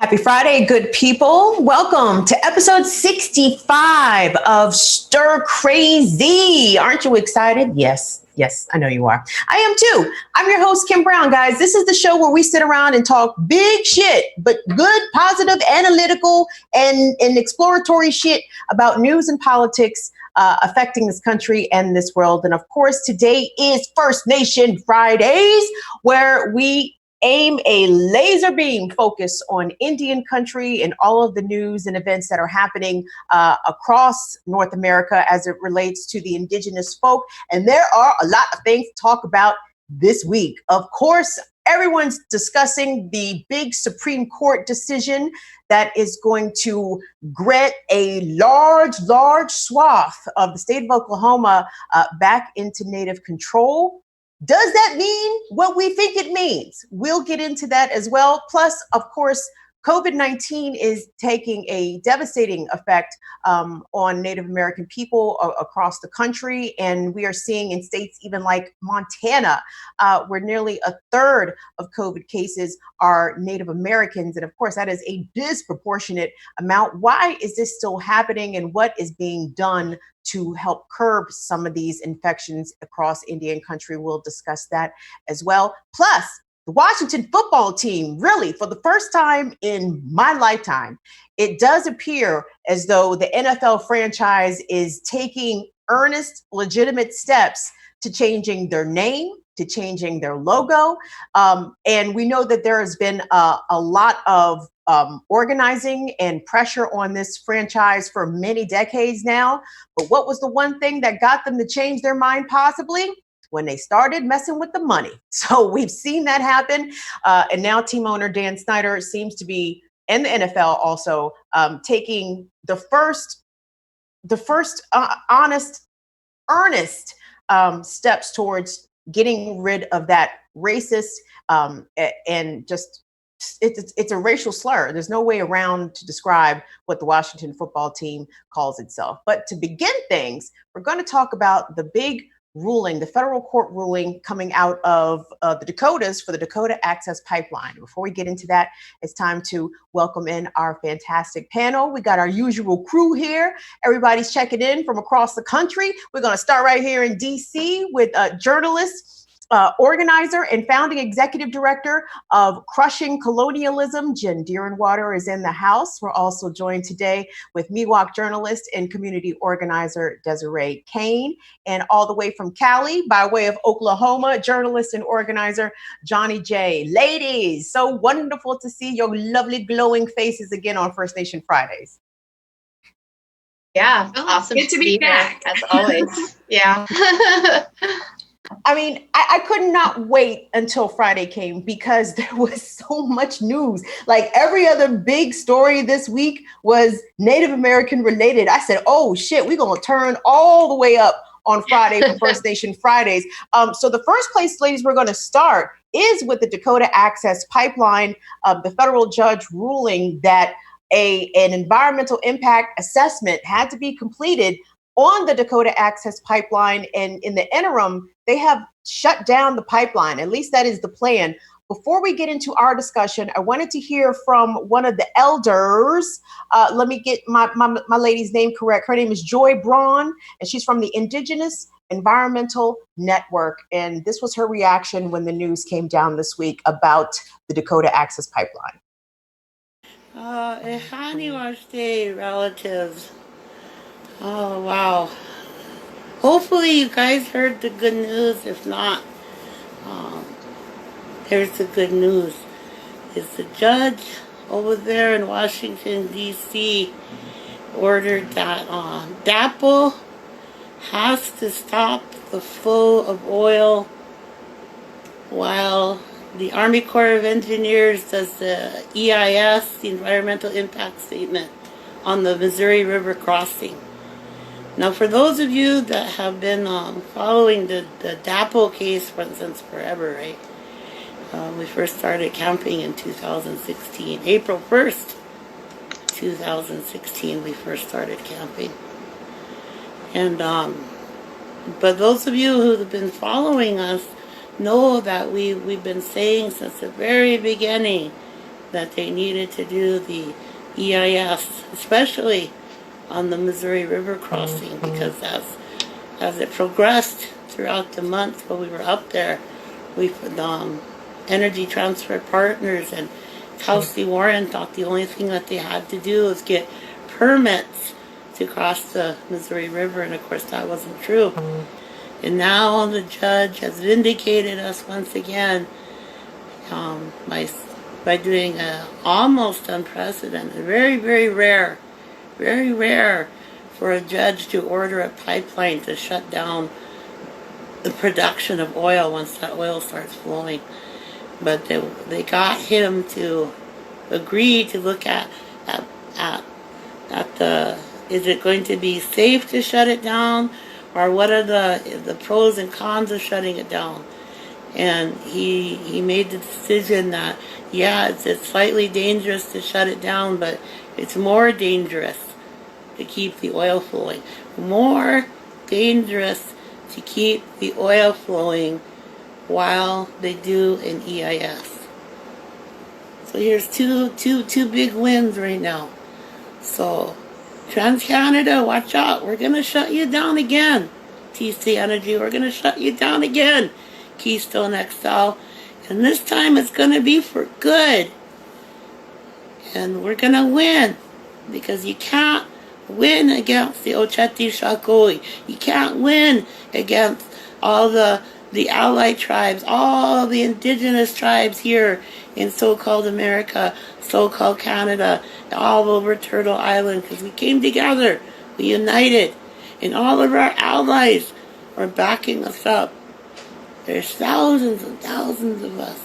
Happy Friday, good people. Welcome to episode 65 of Stir Crazy. Aren't you excited? Yes, I know you are. I am too. I'm your host, Kim Brown, guys. This is the show where we sit around and talk big shit, but good, positive, analytical, and exploratory shit about news and politics affecting this country and this world. And of course, today is First Nation Fridays, where we aim a laser beam focus on Indian country and all of the news and events that are happening across North America as it relates to the Indigenous folk. And there are a lot of things to talk about this week. Of course, everyone's discussing the big Supreme Court decision that is going to grant a large swath of the state of Oklahoma back into Native control. Does that mean what we think it means? We'll get into that as well. Plus, of course, COVID-19 is taking a devastating effect on Native American people across the country. And we are seeing in states even like Montana, where nearly a third of COVID cases are Native Americans. And of course, that is a disproportionate amount. Why is this still happening, and what is being done to help curb some of these infections across Indian country? We'll discuss that as well. Plus, the Washington football team, really, for the first time in my lifetime, it does appear as though the NFL franchise is taking earnest, legitimate steps to changing their name, to changing their logo. And we know that there has been a lot of organizing and pressure on this franchise for many decades now. But what was the one thing that got them to change their mind possibly? When they started messing with the money. So we've seen that happen. And now team owner Dan Snyder seems to be, and the NFL also, taking the first honest, earnest steps towards getting rid of that racist and just, it's a racial slur. There's no way around to describe what the Washington football team calls itself. But to begin things, we're going to talk about the big ruling, the federal court ruling coming out of the Dakotas for the Dakota Access Pipeline. Before we get into that, it's time to welcome in our fantastic panel. We got our usual crew here. Everybody's checking in from across the country. We're going to start right here in DC with journalist, organizer, and founding executive director of Crushing Colonialism, Jen Deerinwater, is in the house. We're also joined today with Miwok journalist and community organizer Desiree Kane, and all the way from Cali, by way of Oklahoma, journalist and organizer Johnnie Jae. Ladies, so wonderful to see your lovely glowing faces again on First Nation Fridays. Yeah, awesome to be back as always. Yeah. I mean, I could not wait until Friday came because there was so much news. Like every other big story this week was Native American related. I said, oh shit, we're going to turn all the way up on Friday for First Nation Fridays. So the first place, ladies, we're going to start is with the Dakota Access Pipeline, the federal judge ruling that an environmental impact assessment had to be completed on the Dakota Access Pipeline. And in the interim, they have shut down the pipeline. At least that is the plan. Before we get into our discussion, I wanted to hear from one of the elders. Let me get my lady's name correct. Her name is Joy Braun, and she's from the Indigenous Environmental Network. And this was her reaction when the news came down this week about the Dakota Access Pipeline. Relatives. Oh, wow. Hopefully you guys heard the good news. If not, here's the good news. Is the judge over there in Washington, D.C. ordered that DAPL has to stop the flow of oil while the Army Corps of Engineers does the EIS, the Environmental Impact Statement, on the Missouri River crossing. Now, for those of you that have been following the DAPL case since forever, right? We first started camping in 2016. April 1st, 2016, we first started camping. And, but those of you who have been following us know that we've been saying since the very beginning that they needed to do the EIS, especially on the Missouri River crossing, because as it progressed throughout the month while we were up there, we Energy Transfer Partners and Kelsey Warren thought the only thing that they had to do was get permits to cross the Missouri River, and of course that wasn't true. And now the judge has vindicated us once again by doing a almost unprecedented, very rare for a judge to order a pipeline to shut down the production of oil once that oil starts flowing. But they got him to agree to look at the, is it going to be safe to shut it down, or what are the pros and cons of shutting it down? And he made the decision that, yeah, it's slightly dangerous to shut it down, but it's more dangerous to keep the oil flowing. More dangerous to keep the oil flowing while they do an EIS. So here's two big wins right now. So TransCanada, watch out. We're going to shut you down again. TC Energy, we're going to shut you down again. Keystone XL. And this time it's going to be for good. And we're going to win. Because you can't win against the Ocheti Shakoi. You can't win against all the allied tribes, all the indigenous tribes here in so-called America, so-called Canada, all over Turtle Island, because we came together, we united, and all of our allies are backing us up. There's thousands and thousands of us.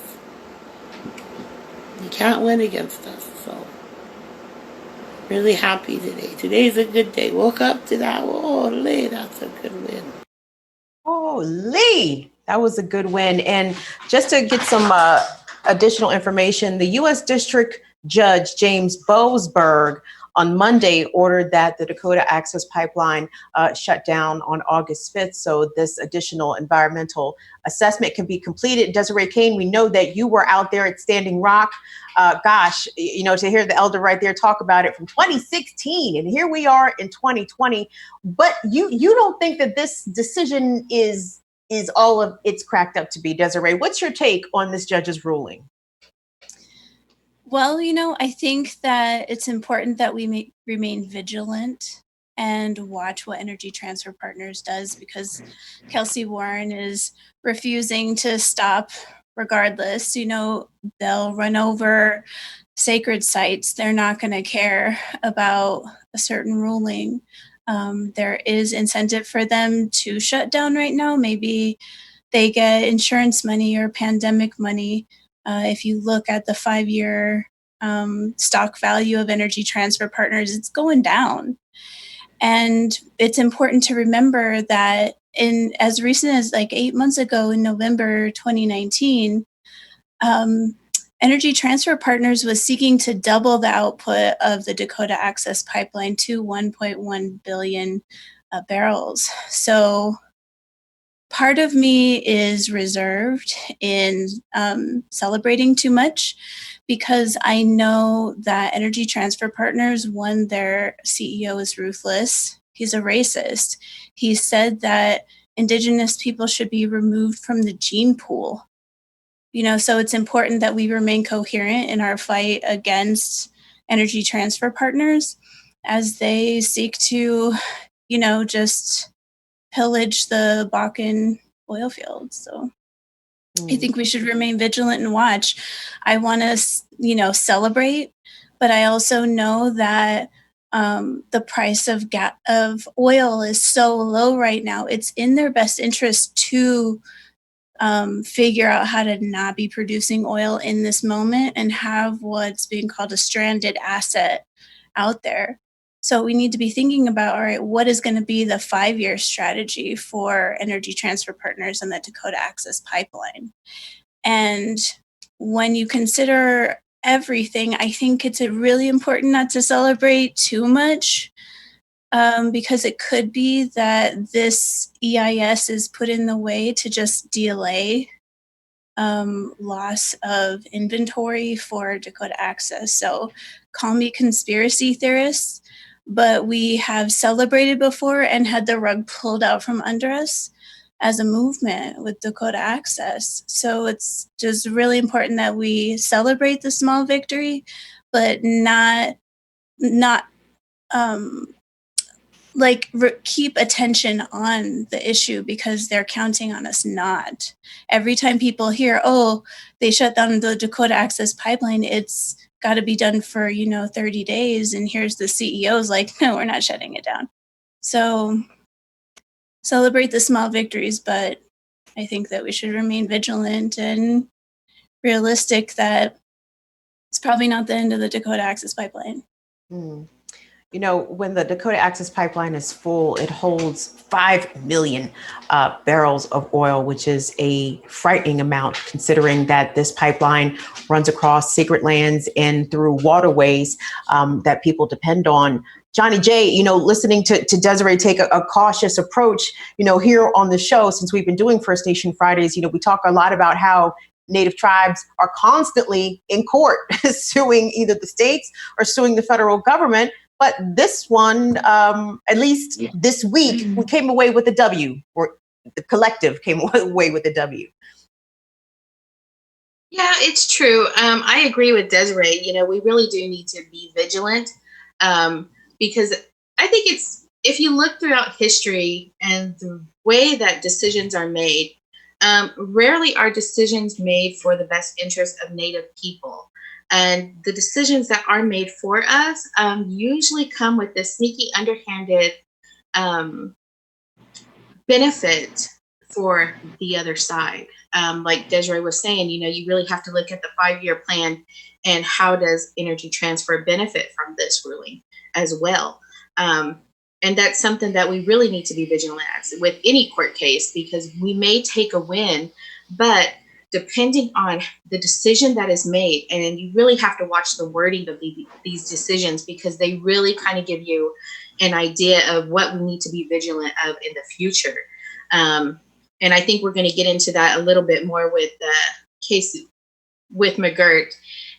You can't win against us, so really happy today. Today's a good day. Woke up to that. Oh, Lee, that's a good win. Oh, Lee, that was a good win. And just to get some additional information, the U.S. District Judge James Boasberg on Monday ordered that the Dakota Access Pipeline shut down on August 5th. So this additional environmental assessment can be completed. Desiree Kane, we know that you were out there at Standing Rock. Gosh, you know, to hear the elder right there talk about it from 2016, and here we are in 2020. But you don't think that this decision is all of it's cracked up to be, Desiree? What's your take on this judge's ruling? Well, you know, I think that it's important that we remain vigilant and watch what Energy Transfer Partners does, because Kelsey Warren is refusing to stop regardless. You know, they'll run over sacred sites. They're not going to care about a certain ruling. There is incentive for them to shut down right now. Maybe they get insurance money or pandemic money. If you look at the 5-year stock value of Energy Transfer Partners, it's going down. And it's important to remember that in as recent as like 8 months ago, in November 2019, Energy Transfer Partners was seeking to double the output of the Dakota Access Pipeline to 1.1 billion barrels. So part of me is reserved in celebrating too much, because I know that Energy Transfer Partners, one, their CEO is ruthless. He's a racist. He said that Indigenous people should be removed from the gene pool. You know, so it's important that we remain coherent in our fight against Energy Transfer Partners as they seek to, you know, just pillage the Bakken oil fields. So I think we should remain vigilant and watch. I want to, you know, celebrate, but I also know that the price of oil is so low right now. It's in their best interest to figure out how to not be producing oil in this moment and have what's being called a stranded asset out there. So we need to be thinking about, all right, what is going to be the 5-year strategy for Energy Transfer Partners and the Dakota Access Pipeline? And when you consider everything, I think it's really important not to celebrate too much, because it could be that this EIS is put in the way to just delay loss of inventory for Dakota Access. So call me conspiracy theorists, but we have celebrated before and had the rug pulled out from under us as a movement with Dakota Access. So it's just really important that we celebrate the small victory, but not keep attention on the issue because they're counting on us not. Every time people hear, oh, they shut down the Dakota Access Pipeline, it's got to be done for, 30 days. And here's the CEO's like, no, we're not shutting it down. So celebrate the small victories, but I think that we should remain vigilant and realistic that it's probably not the end of the Dakota Access Pipeline. When the Dakota Access Pipeline is full, it holds 5 million barrels of oil, which is a frightening amount considering that this pipeline runs across sacred lands and through waterways that people depend on. Johnnie Jae, listening to Desiree take a cautious approach, here on the show, since we've been doing First Nation Fridays, we talk a lot about how Native tribes are constantly in court suing either the states or suing the federal government. But this one, at least this week, we came away with a W, or the collective came away with a W. Yeah, it's true. I agree with Desiree. We really do need to be vigilant because I think if you look throughout history and the way that decisions are made, rarely are decisions made for the best interest of Native people. And the decisions that are made for us usually come with this sneaky, underhanded benefit for the other side. Like Desiree was saying, you really have to look at the 5-year plan and how does Energy Transfer benefit from this ruling as well. And that's something that we really need to be vigilant at with any court case, because we may take a win, but depending on the decision that is made, and you really have to watch the wording of these decisions because they really kind of give you an idea of what we need to be vigilant of in the future. And I think we're going to get into that a little bit more with the case with McGirt.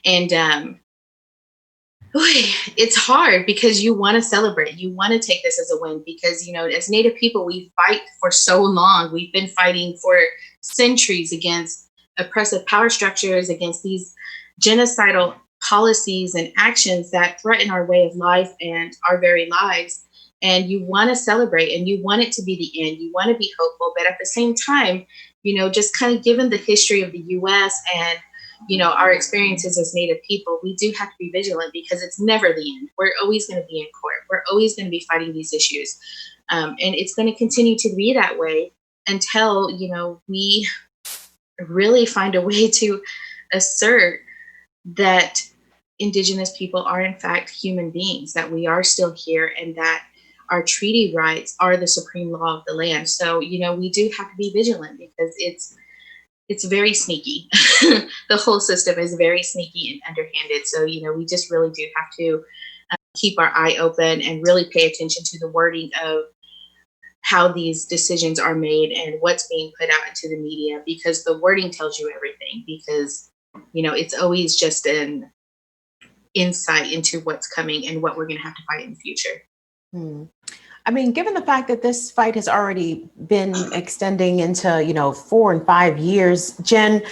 And it's hard because you want to celebrate. You want to take this as a win because, as Native people, we fight for so long. We've been fighting for centuries against oppressive power structures, against these genocidal policies and actions that threaten our way of life and our very lives. And you want to celebrate and you want it to be the end. You want to be hopeful, but at the same time, just kind of given the history of the U.S. and our experiences as Native people, we do have to be vigilant because it's never the end. We're always going to be in court. We're always going to be fighting these issues. And it's going to continue to be that way until, we really find a way to assert that Indigenous people are in fact human beings, that we are still here and that our treaty rights are the supreme law of the land. So, we do have to be vigilant because it's very sneaky. The whole system is very sneaky and underhanded. So, we just really do have to keep our eye open and really pay attention to the wording of how these decisions are made and what's being put out into the media, because the wording tells you everything, because, it's always just an insight into what's coming and what we're going to have to fight in the future. I mean, given the fact that this fight has already been extending into, 4 and 5 years, Jen,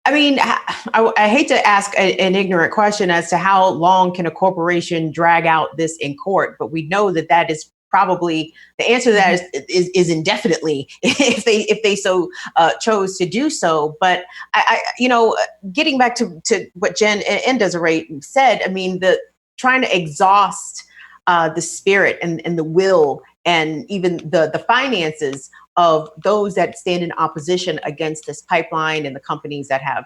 I mean, I hate to ask an ignorant question as to how long can a corporation drag out this in court, but we know that is probably the answer to that is indefinitely if they so chose to do so. But I getting back to what Jen and Desiree said, I mean, trying to exhaust the spirit and the will and even the finances of those that stand in opposition against this pipeline and the companies that have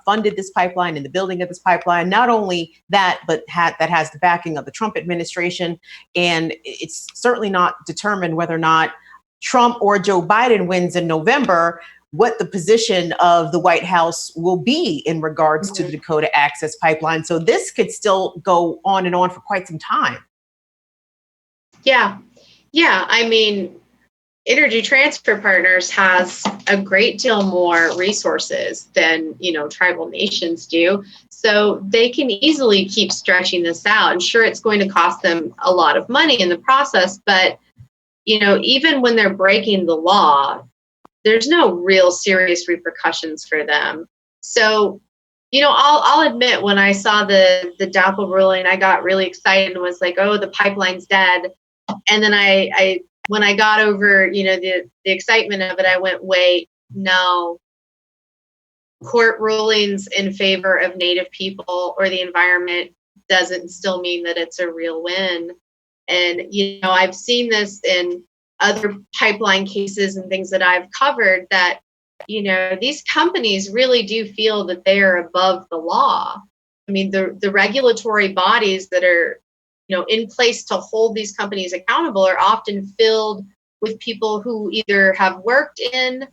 funded this pipeline and the building of this pipeline. Not only that, but that has the backing of the Trump administration. And it's certainly not determined whether or not Trump or Joe Biden wins in November, what the position of the White House will be in regards to the Dakota Access Pipeline. So this could still go on and on for quite some time. Yeah. I mean, Energy Transfer Partners has a great deal more resources than, tribal nations do. So they can easily keep stretching this out. And sure, it's going to cost them a lot of money in the process, but, even when they're breaking the law, there's no real serious repercussions for them. So, I'll admit, when I saw the DAPL ruling, I got really excited and was like, oh, the pipeline's dead. And then when I got over, the excitement of it, I went, wait, no. Court rulings in favor of Native people or the environment doesn't still mean that it's a real win. And, I've seen this in other pipeline cases and things that I've covered that, these companies really do feel that they are above the law. I mean, the regulatory bodies that are, in place to hold these companies accountable are often filled with people who either have worked in,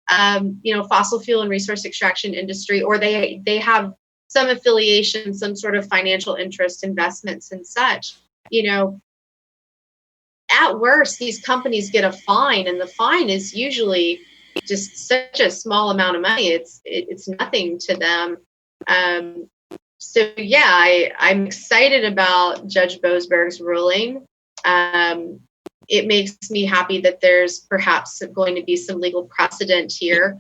fossil fuel and resource extraction industry, or they have some affiliation, some sort of financial interest, investments and such. At worst, these companies get a fine, and the fine is usually just such a small amount of money. It's nothing to them. So yeah, I'm excited about Judge Boasberg's ruling. It makes me happy that there's perhaps going to be some legal precedent here,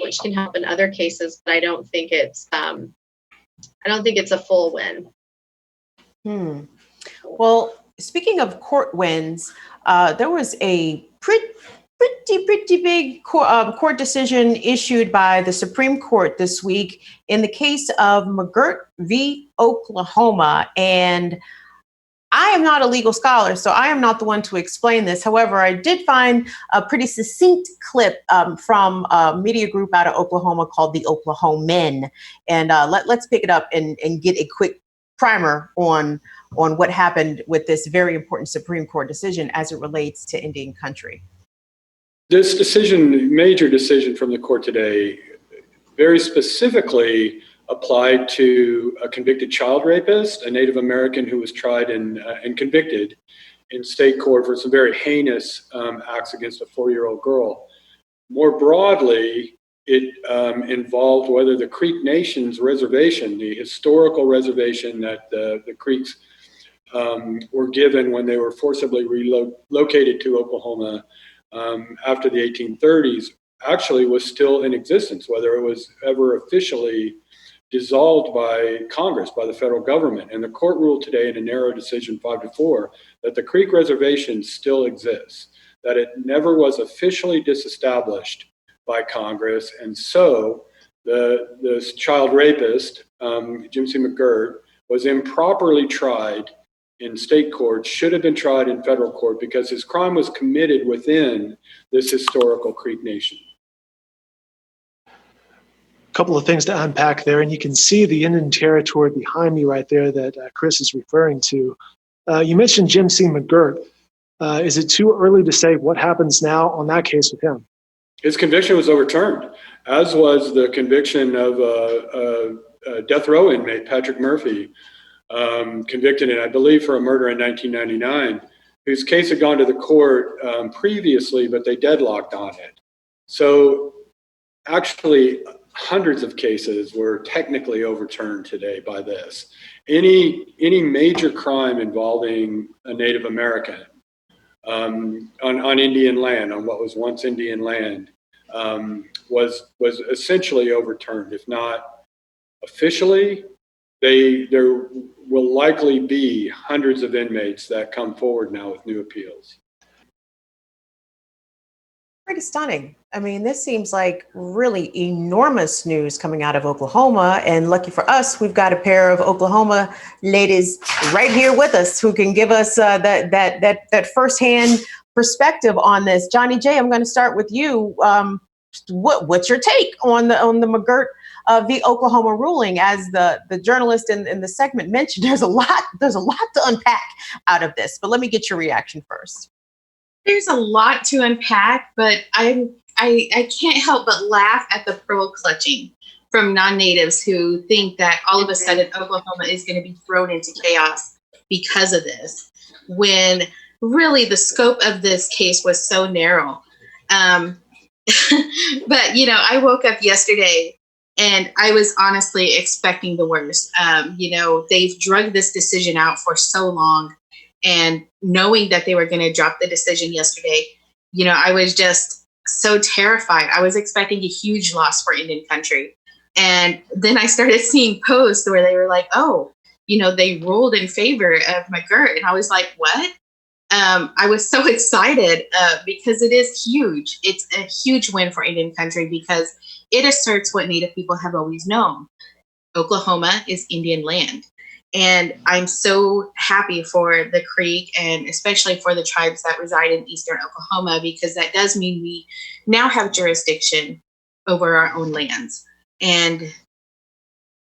which can help in other cases. But I don't think it's a full win. Well, speaking of court wins, there was a pretty big court decision issued by the Supreme Court this week in the case of McGirt v. Oklahoma. And I am not a legal scholar, so I am not the one to explain this. However, I did find a pretty succinct clip from a media group out of Oklahoma called the Oklahomen. And let's pick it up and get a quick primer on what happened with this very important Supreme Court decision as it relates to Indian country. This decision, major decision from the court today, very specifically applied to a convicted child rapist, a Native American who was tried and convicted in state court for some very heinous acts against a 4-year-old girl. More broadly, it involved whether the Creek Nation's reservation, the historical reservation that the Creeks were given when they were forcibly relocated to Oklahoma after the 1830s, actually was still in existence, whether it was ever officially dissolved by Congress, by the federal government. And the court ruled today in a narrow decision 5-4 that the Creek Reservation still exists, that it never was officially disestablished by Congress. And so this child rapist, Jim C. McGirt, was improperly tried in state court, should have been tried in federal court because his crime was committed within this historical Creek Nation. Couple of things to unpack there, and you can see the Indian territory behind me right there that Chris is referring to. You mentioned Jim C. McGirt. Is it too early to say what happens now on that case with him? His conviction was overturned, as was the conviction of a death row inmate, Patrick Murphy, convicted, I believe, for a murder in 1999, whose case had gone to the court previously, but they deadlocked on it. So actually, hundreds of cases were technically overturned today by this. Any major crime involving a Native American on Indian land, on what was once Indian land, was essentially overturned. If not officially, there will likely be hundreds of inmates that come forward now with new appeals. Pretty stunning. I mean, this seems like really enormous news coming out of Oklahoma. And lucky for us, we've got a pair of Oklahoma ladies right here with us who can give us that firsthand perspective on this. Johnnie Jae, I'm going to start with you. What's your take on the McGirt v. Oklahoma ruling? As the journalist in the segment mentioned, there's a lot to unpack out of this. But let me get your reaction first. There's a lot to unpack, but I can't help but laugh at the pearl clutching from non-natives who think that all of a sudden Oklahoma is going to be thrown into chaos because of this. When really the scope of this case was so narrow. But, you know, I woke up yesterday and I was honestly expecting the worst. You know, they've drugged this decision out for so long, and knowing that they were going to drop the decision yesterday, you know, I was just so terrified. I was expecting a huge loss for Indian country. And then I started seeing posts where they were like, oh, you know, they ruled in favor of McGirt. And I was like, what? I was so excited because it is huge. It's a huge win for Indian country because it asserts what Native people have always known. Oklahoma is Indian land. And I'm so happy for the Creek and especially for the tribes that reside in eastern Oklahoma, because that does mean we now have jurisdiction over our own lands. And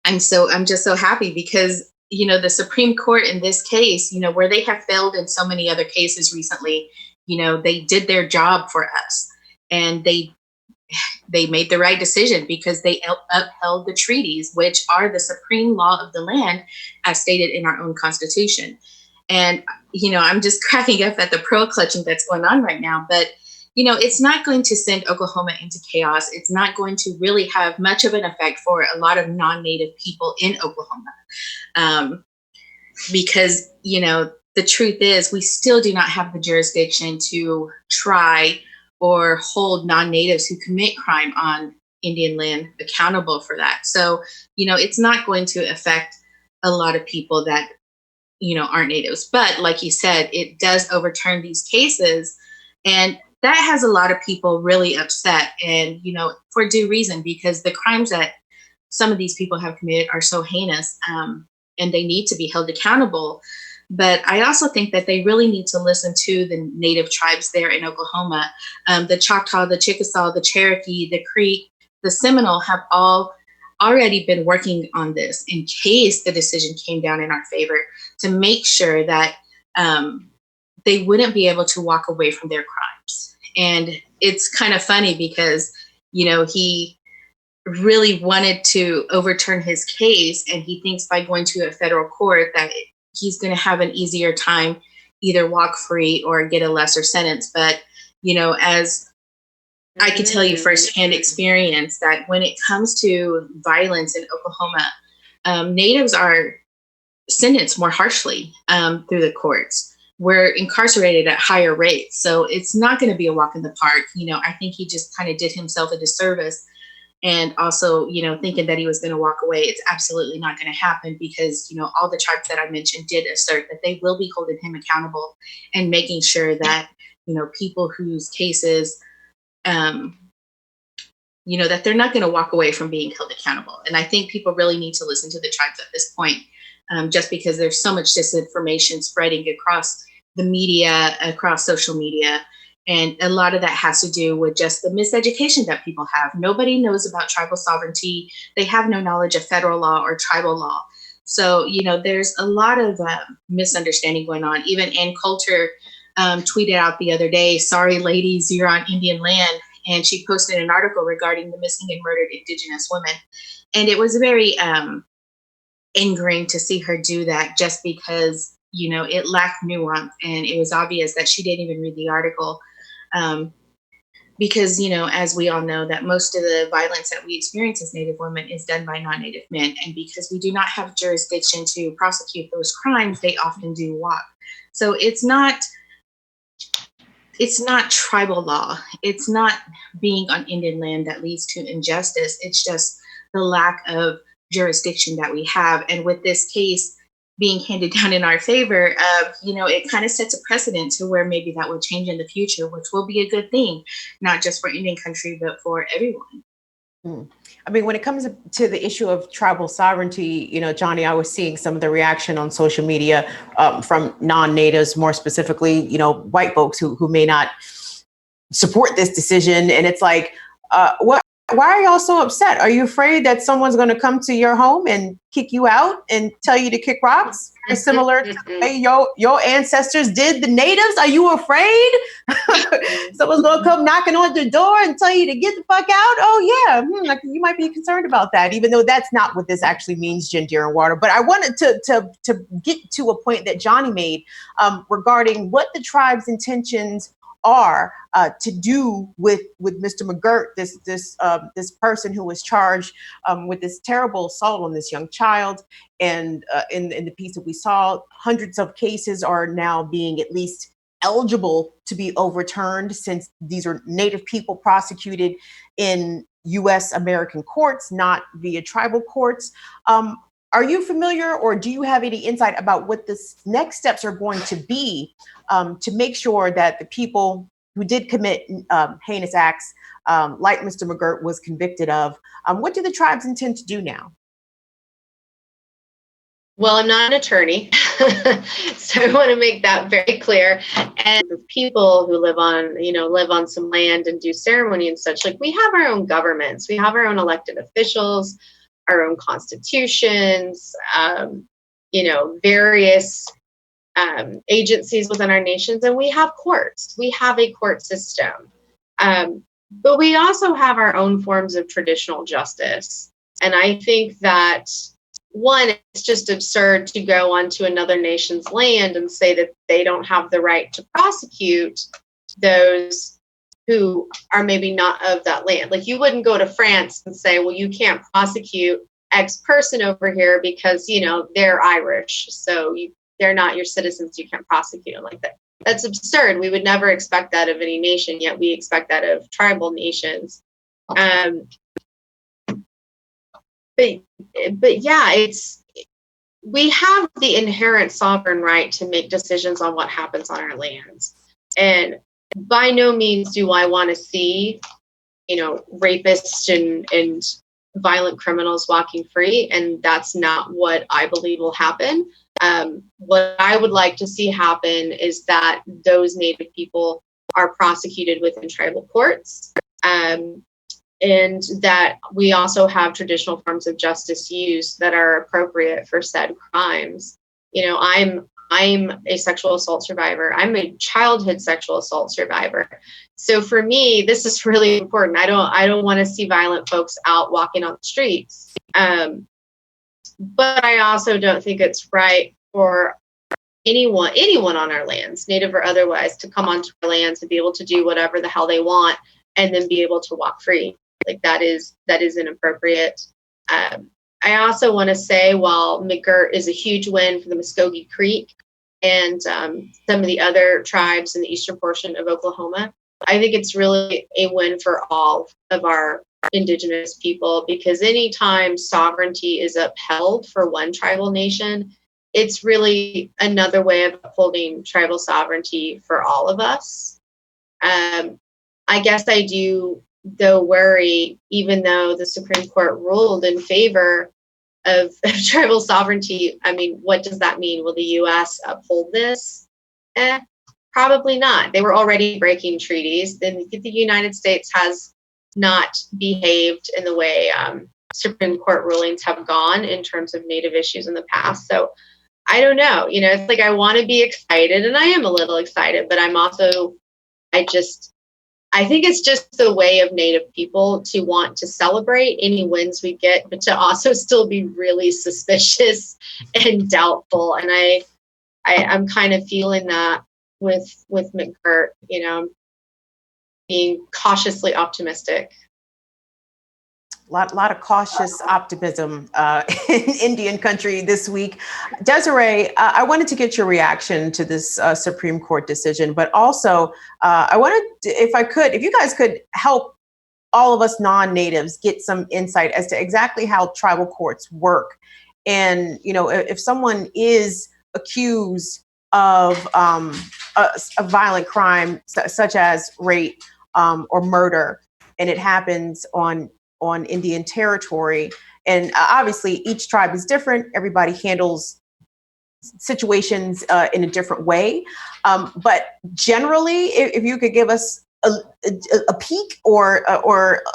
I'm just so happy because, you know, the Supreme Court in this case, you know, where they have failed in so many other cases recently, you know, they did their job for us, and they made the right decision because they upheld the treaties, which are the supreme law of the land as stated in our own Constitution. And, you know, I'm just cracking up at the pearl clutching that's going on right now. But, you know, it's not going to send Oklahoma into chaos. It's not going to really have much of an effect for a lot of non-Native people in Oklahoma. Because, you know, the truth is we still do not have the jurisdiction to try or hold non-natives who commit crime on Indian land accountable for that. So, you know, it's not going to affect a lot of people that, you know, aren't natives. But like you said, it does overturn these cases. And that has a lot of people really upset, and, you know, for due reason, because the crimes that some of these people have committed are so heinous, and they need to be held accountable. But I also think that they really need to listen to the Native tribes there in Oklahoma. The Choctaw, the Chickasaw, the Cherokee, the Creek, the Seminole have all already been working on this in case the decision came down in our favor, to make sure that they wouldn't be able to walk away from their crimes. And it's kind of funny because, you know, he really wanted to overturn his case, and he thinks by going to a federal court that he's going to have an easier time either walk free or get a lesser sentence. But, you know, as I can tell you firsthand experience, that when it comes to violence in Oklahoma, Natives are sentenced more harshly through the courts. We're incarcerated at higher rates. So it's not going to be a walk in the park. You know, I think he just kind of did himself a disservice. And also, you know, thinking that he was going to walk away. It's absolutely not going to happen, because, you know, all the tribes that I mentioned did assert that they will be holding him accountable and making sure that, you know, people whose cases, you know, that they're not going to walk away from being held accountable. And I think people really need to listen to the tribes at this point, just because there's so much disinformation spreading across the media, across social media. And a lot of that has to do with just the miseducation that people have. Nobody knows about tribal sovereignty. They have no knowledge of federal law or tribal law. So, you know, there's a lot of misunderstanding going on. Even Ann Coulter tweeted out the other day, "Sorry, ladies, you're on Indian land." And she posted an article regarding the missing and murdered Indigenous women. And it was very angering to see her do that, just because, you know, it lacked nuance. And it was obvious that she didn't even read the article. Because, you know, as we all know, that most of the violence that we experience as Native women is done by non-Native men. And because we do not have jurisdiction to prosecute those crimes, they often do walk. So it's not tribal law. It's not being on Indian land that leads to injustice. It's just the lack of jurisdiction that we have. And with this case being handed down in our favor, you know, it kind of sets a precedent to where maybe that will change in the future, which will be a good thing, not just for Indian country, but for everyone. I mean, when it comes to the issue of tribal sovereignty, you know, Johnnie, I was seeing some of the reaction on social media from non-natives, more specifically, you know, white folks who may not support this decision. And it's like, why are y'all so upset? Are you afraid that someone's going to come to your home and kick you out and tell you to kick rocks? very similar to the way your ancestors did the natives? Are you afraid? Someone's going to come knocking on your door and tell you to get the fuck out? Oh, yeah. Like, you might be concerned about that, even though that's not what this actually means, Jen Deerinwater. But I wanted to get to a point that Johnnie made regarding what the tribe's intentions are to do with Mr. McGirt, this person who was charged with this terrible assault on this young child. And in the piece that we saw, hundreds of cases are now being at least eligible to be overturned, since these are Native people prosecuted in U.S. American courts, not via tribal courts. Are you familiar, or do you have any insight about what the next steps are going to be to make sure that the people who did commit heinous acts, like Mr. McGirt was convicted of, what do the tribes intend to do now? Well, I'm not an attorney, so I want to make that very clear. And the people who live on some land and do ceremony and such, like, we have our own governments, we have our own elected officials, our own constitutions, various agencies within our nations, and we have courts. We have a court system. But we also have our own forms of traditional justice. And I think that, one, it's just absurd to go onto another nation's land and say that they don't have the right to prosecute those who are maybe not of that land. Like, you wouldn't go to France and say, well, you can't prosecute X person over here because, they're Irish, so they're not your citizens, you can't prosecute them like that. That's absurd. We would never expect that of any nation, yet we expect that of tribal nations. But yeah, we have the inherent sovereign right to make decisions on what happens on our lands. And by no means do I want to see, rapists and violent criminals walking free. And that's not what I believe will happen. What I would like to see happen is that those Native people are prosecuted within tribal courts. And that we also have traditional forms of justice used that are appropriate for said crimes. I'm a sexual assault survivor. I'm a childhood sexual assault survivor. So for me, this is really important. I don't want to see violent folks out walking on the streets. But I also don't think it's right for anyone on our lands, Native or otherwise, to come onto our lands and be able to do whatever the hell they want and then be able to walk free. Like, that is inappropriate. I also want to say, while McGirt is a huge win for the Muskogee Creek and some of the other tribes in the eastern portion of Oklahoma, I think it's really a win for all of our Indigenous people, because anytime sovereignty is upheld for one tribal nation, it's really another way of upholding tribal sovereignty for all of us. I guess I do, though, worry, even though the Supreme Court ruled in favor of tribal sovereignty. I mean, what does that mean? Will the U.S. uphold this? Probably not. They were already breaking treaties. Then the United States has not behaved in the way Supreme Court rulings have gone in terms of Native issues in the past. So I don't know. It's like, I want to be excited, and I am a little excited, but I'm also, I think it's just the way of Native people to want to celebrate any wins we get, but to also still be really suspicious and doubtful. And I'm kind of feeling that with McGirt, being cautiously optimistic. Lot of cautious optimism in Indian country this week. Desiree, I wanted to get your reaction to this Supreme Court decision, but also I wanted, if you guys could help all of us non-natives get some insight as to exactly how tribal courts work. And, if someone is accused of a violent crime such as rape or murder, and it happens on Indian territory. And obviously each tribe is different. Everybody handles situations in a different way. But generally, if you could give us a peek or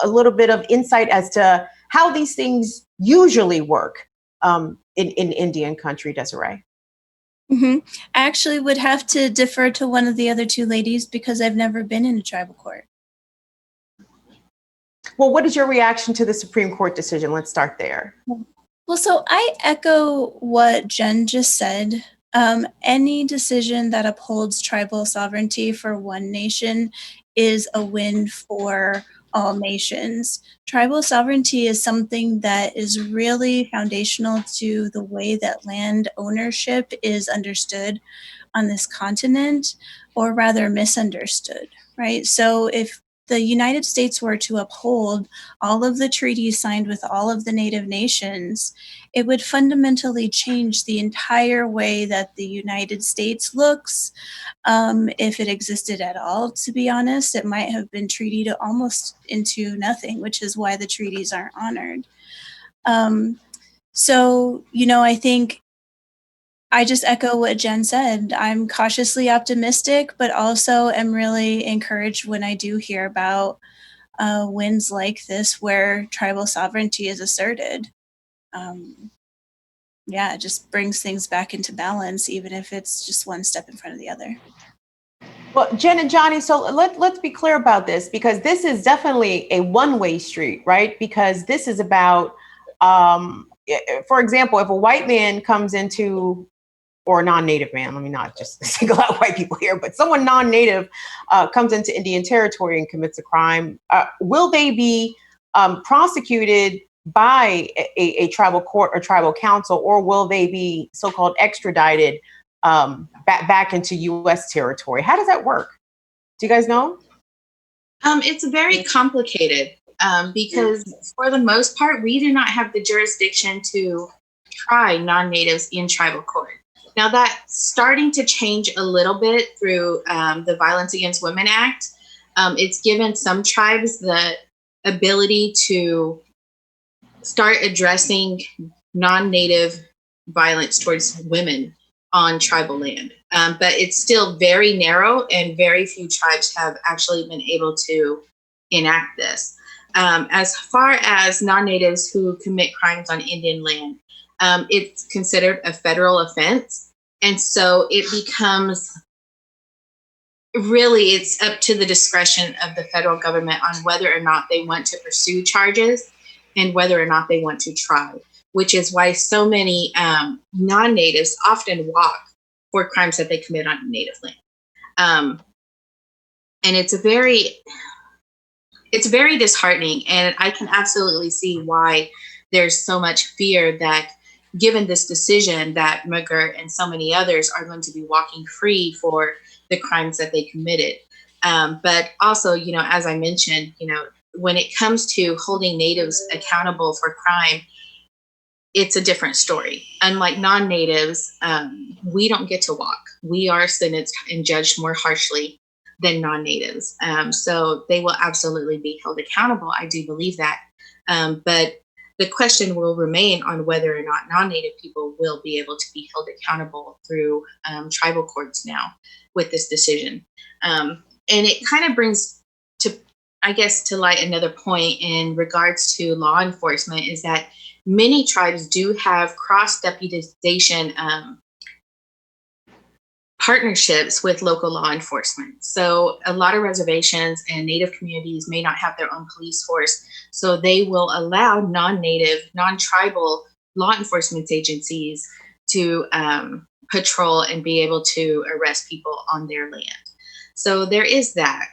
a little bit of insight as to how these things usually work in Indian country, Desiree. I actually would have to defer to one of the other two ladies because I've never been in a tribal court. Well, what is your reaction to the Supreme Court decision? Let's start there. Well, so I echo what Jen just said. Any decision that upholds tribal sovereignty for one nation is a win for all nations. Tribal sovereignty is something that is really foundational to the way that land ownership is understood on this continent, or rather misunderstood, right? So if the United States were to uphold all of the treaties signed with all of the Native nations, it would fundamentally change the entire way that the United States looks. If it existed at all, to be honest, it might have been treated almost into nothing, which is why the treaties aren't honored. So, I think I just echo what Jen said. I'm cautiously optimistic, but also am really encouraged when I do hear about wins like this where tribal sovereignty is asserted. It just brings things back into balance, even if it's just one step in front of the other. Well, Jen and Johnny, so let's be clear about this, because this is definitely a one-way street, right? Because this is about, for example, if a white man comes into, or a non-native man, let me not just single out white people here, but someone non-native comes into Indian territory and commits a crime, will they be prosecuted by a tribal court or tribal council, or will they be so-called extradited back into U.S. territory? How does that work? Do you guys know? It's very complicated because for the most part, we do not have the jurisdiction to try non-natives in tribal court. Now that's starting to change a little bit through the Violence Against Women Act. It's given some tribes the ability to start addressing non-native violence towards women on tribal land. But it's still very narrow, and very few tribes have actually been able to enact this. As far as non-natives who commit crimes on Indian land, it's considered a federal offense. And so it becomes, really, it's up to the discretion of the federal government on whether or not they want to pursue charges and whether or not they want to try, which is why so many non-natives often walk for crimes that they commit on native land. And it's very disheartening. And I can absolutely see why there's so much fear that, given this decision, that McGirt and so many others are going to be walking free for the crimes that they committed. But also, as I mentioned, when it comes to holding natives accountable for crime, it's a different story. Unlike non-natives, we don't get to walk. We are sentenced and judged more harshly than non-natives. So they will absolutely be held accountable. I do believe that. But the question will remain on whether or not non-native people will be able to be held accountable through tribal courts now with this decision. And it kind of brings to light another point in regards to law enforcement, is that many tribes do have cross-deputization partnerships with local law enforcement. So a lot of reservations and native communities may not have their own police force. So they will allow non-native, non-tribal law enforcement agencies to patrol and be able to arrest people on their land. So there is that.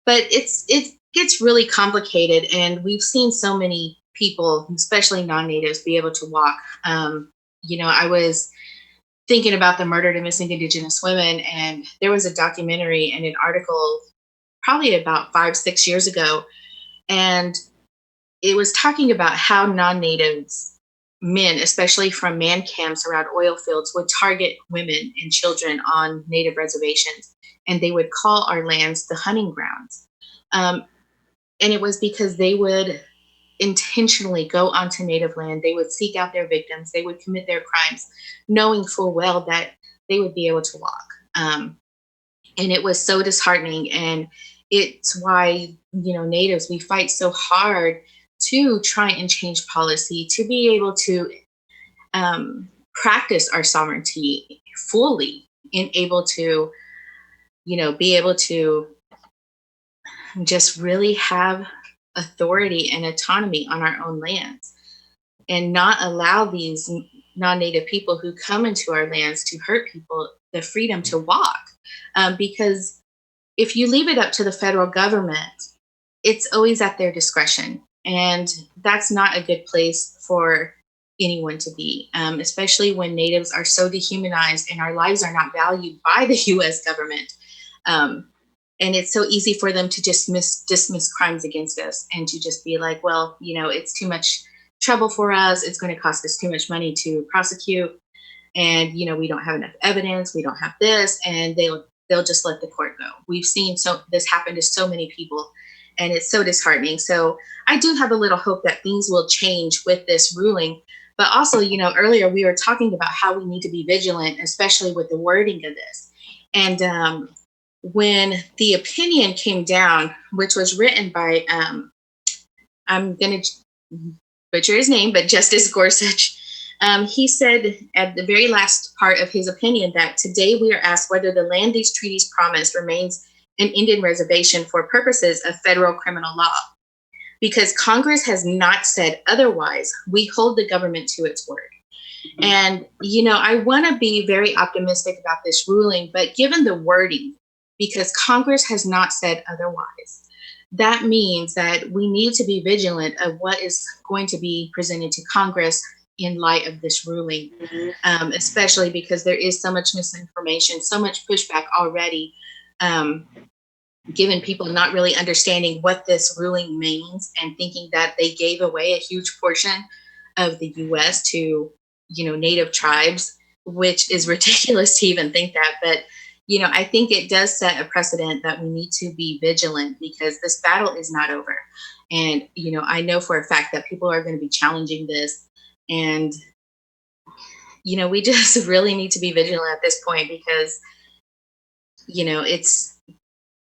But it gets really complicated, and we've seen so many people, especially non-natives, be able to walk. I was thinking about the murdered and missing Indigenous women, and there was a documentary and an article probably about 5-6 years ago, and it was talking about how non-natives men, especially from man camps around oil fields, would target women and children on native reservations, and they would call our lands the hunting grounds. And it was because they would intentionally go onto native land. They would seek out their victims. They would commit their crimes, knowing full well that they would be able to walk. And it was so disheartening. And it's why, natives, we fight so hard to try and change policy, to be able to practice our sovereignty fully and able to, be able to just really have authority and autonomy on our own lands and not allow these non-native people who come into our lands to hurt people the freedom to walk. Because if you leave it up to the federal government, it's always at their discretion. And that's not a good place for anyone to be, especially when natives are so dehumanized and our lives are not valued by the US government. And it's so easy for them to just dismiss crimes against us and to just be like, well, it's too much trouble for us. It's going to cost us too much money to prosecute. And, we don't have enough evidence. We don't have this. And they'll just let the court go. We've seen this happen to so many people, and it's so disheartening. So I do have a little hope that things will change with this ruling. But also, earlier we were talking about how we need to be vigilant, especially with the wording of this. And when the opinion came down, which was written by, I'm going to butcher his name, but Justice Gorsuch, he said at the very last part of his opinion that today we are asked whether the land these treaties promised remains an Indian reservation for purposes of federal criminal law. Because Congress has not said otherwise, we hold the government to its word. And, I want to be very optimistic about this ruling, but given the wording, because Congress has not said otherwise, that means that we need to be vigilant of what is going to be presented to Congress in light of this ruling, especially because there is so much misinformation, so much pushback already, given people not really understanding what this ruling means and thinking that they gave away a huge portion of the U.S. to, native tribes, which is ridiculous to even think that. But, I think it does set a precedent that we need to be vigilant because this battle is not over. And, I know for a fact that people are going to be challenging this. And, we just really need to be vigilant at this point because,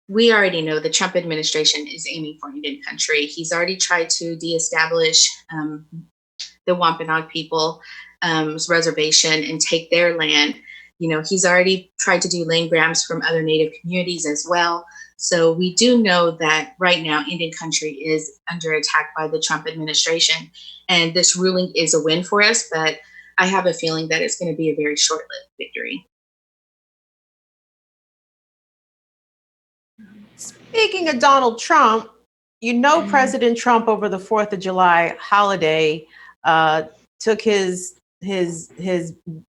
we already know the Trump administration is aiming for Indian country. He's already tried to deestablish the Wampanoag people's reservation and take their land. He's already tried to do land grabs from other Native communities as well. So we do know that right now Indian country is under attack by the Trump administration. And this ruling is a win for us, but I have a feeling that it's going to be a very short-lived victory. Speaking of Donald Trump, President Trump over the 4th of July holiday took his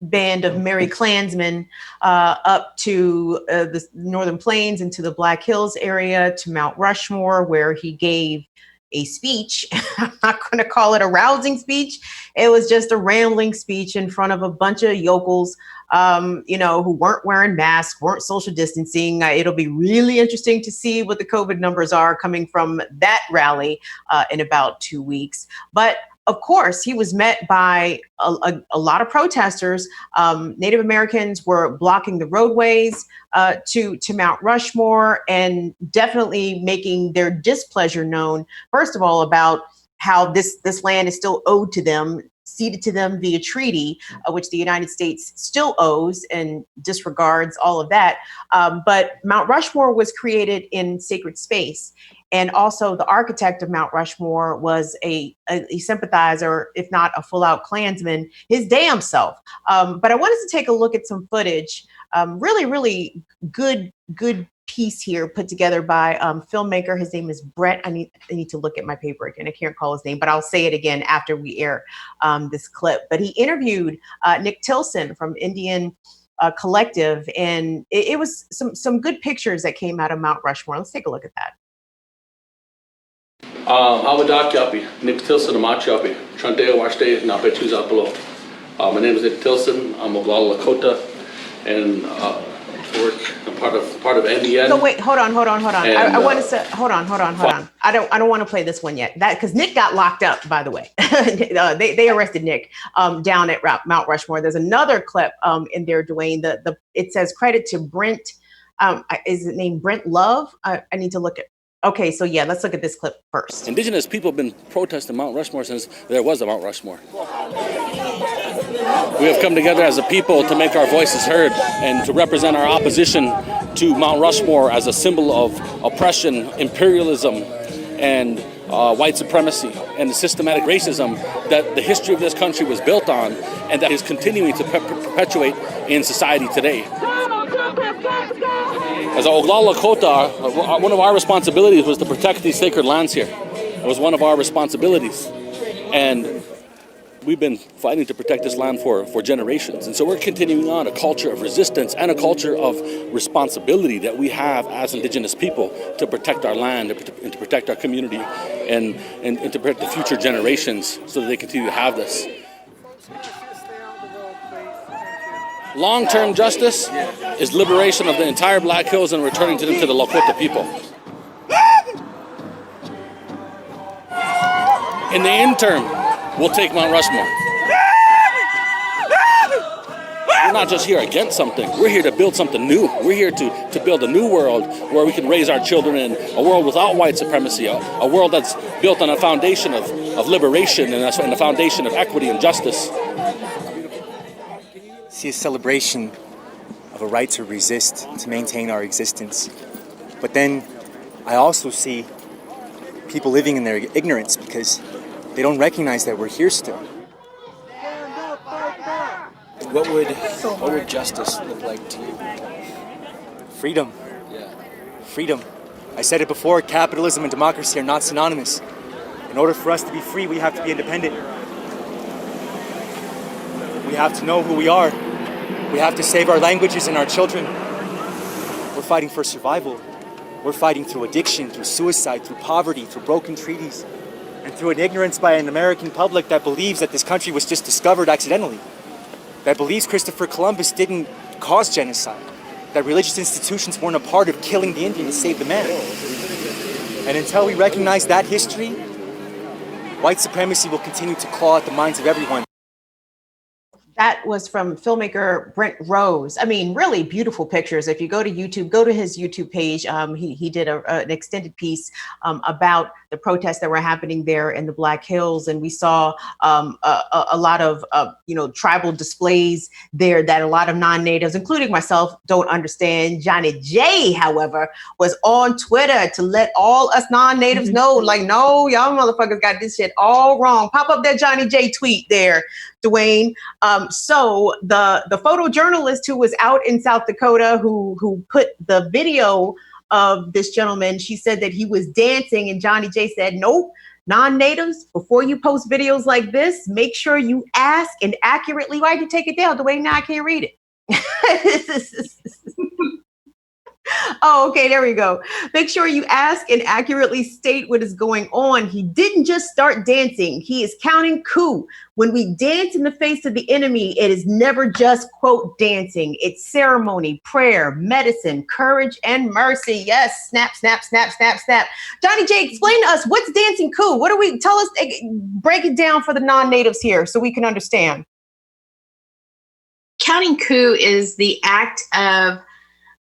band of merry Klansmen up to the Northern Plains into the Black Hills area to Mount Rushmore, where he gave a speech. I'm not going to call it a rousing speech. It was just a rambling speech in front of a bunch of yokels, who weren't wearing masks, weren't social distancing. It'll be really interesting to see what the COVID numbers are coming from that rally in about 2 weeks. But of course, he was met by a lot of protesters. Native Americans were blocking the roadways to Mount Rushmore and definitely making their displeasure known, first of all, about how this land is still owed to them, ceded to them via treaty, which the United States still owes and disregards all of that. But Mount Rushmore was created in sacred space. And also the architect of Mount Rushmore was a sympathizer, if not a full-out Klansman, his damn self. But I wanted to take a look at some footage, really, really good piece here put together by filmmaker. His name is Brett. I need to look at my paper again. I can't call his name, but I'll say it again after we air this clip. But he interviewed Nick Tilson from Indian Collective, and it was some good pictures that came out of Mount Rushmore. Let's take a look at that. Awadakiapi, Nick Tilson, Amachiapi, Tranteo Washte, Nape Chuzapalo. My name is Nick Tilson. I'm of Lala Lakota, and I'm part of NDN. So wait, hold on. And, I want to say, hold on. I don't want to play this one yet. Because Nick got locked up, by the way. They arrested Nick down at Mount Rushmore. There's another clip in there, Dwayne. It says credit to Brent. Is it named Brent Love? I need to look at. Okay, so yeah, let's look at this clip first. Indigenous people have been protesting Mount Rushmore since there was a Mount Rushmore. We have come together as a people to make our voices heard and to represent our opposition to Mount Rushmore as a symbol of oppression, imperialism, and white supremacy and the systematic racism that the history of this country was built on and that is continuing to perpetuate in society today. As a Oglala Lakota, one of our responsibilities was to protect these sacred lands here. It was one of our responsibilities. And we've been fighting to protect this land for generations. And so we're continuing on a culture of resistance and a culture of responsibility that we have as Indigenous people to protect our land and to protect our community and to protect the future generations so that they continue to have this. Long-term justice is liberation of the entire Black Hills and returning to them to the Lakota people. In the interim, we'll take Mount Rushmore. We're not just here against something. We're here to build something new. We're here to build a new world where we can raise our children in, a world without white supremacy, a world that's built on a foundation of liberation and a foundation of equity and justice. See a celebration of a right to resist, to maintain our existence. But then I also see people living in their ignorance because they don't recognize that we're here still. What would justice look like to you? Freedom. Yeah. Freedom. I said it before, capitalism and democracy are not synonymous. In order for us to be free, we have to be independent. We have to know who we are. We have to save our languages and our children. We're fighting for survival. We're fighting through addiction, through suicide, through poverty, through broken treaties, and through an ignorance by an American public that believes that this country was just discovered accidentally, that believes Christopher Columbus didn't cause genocide, that religious institutions weren't a part of killing the Indian to save the man. And until we recognize that history, white supremacy will continue to claw at the minds of everyone. That was from filmmaker Brent Rose. I mean, really beautiful pictures. If you go to YouTube, go to his YouTube page. He did an extended piece about the protests that were happening there in the Black Hills. And we saw a lot of, tribal displays there that a lot of non-natives, including myself, don't understand. Johnnie Jae, however, was on Twitter to let all us non-natives know, like, no, y'all motherfuckers got this shit all wrong. Pop up that Johnnie Jae tweet there, Dwayne. So the photojournalist who was out in South Dakota, who put the video of this gentleman, she said that he was dancing, and Johnnie Jae said, nope, non-natives, before you post videos like this, make sure you ask and accurately, why'd you take it down, Dwayne? Now I can't read it. Oh, okay, there we go. Make sure you ask and accurately state what is going on. He didn't just start dancing. He is counting coup. When we dance in the face of the enemy, it is never just, quote, dancing. It's ceremony, prayer, medicine, courage, and mercy. Yes, snap, snap, snap, snap, snap. Johnnie Jae, explain to us, what's dancing coup? What do we, tell us, break it down for the non-natives here so we can understand. Counting coup is the act of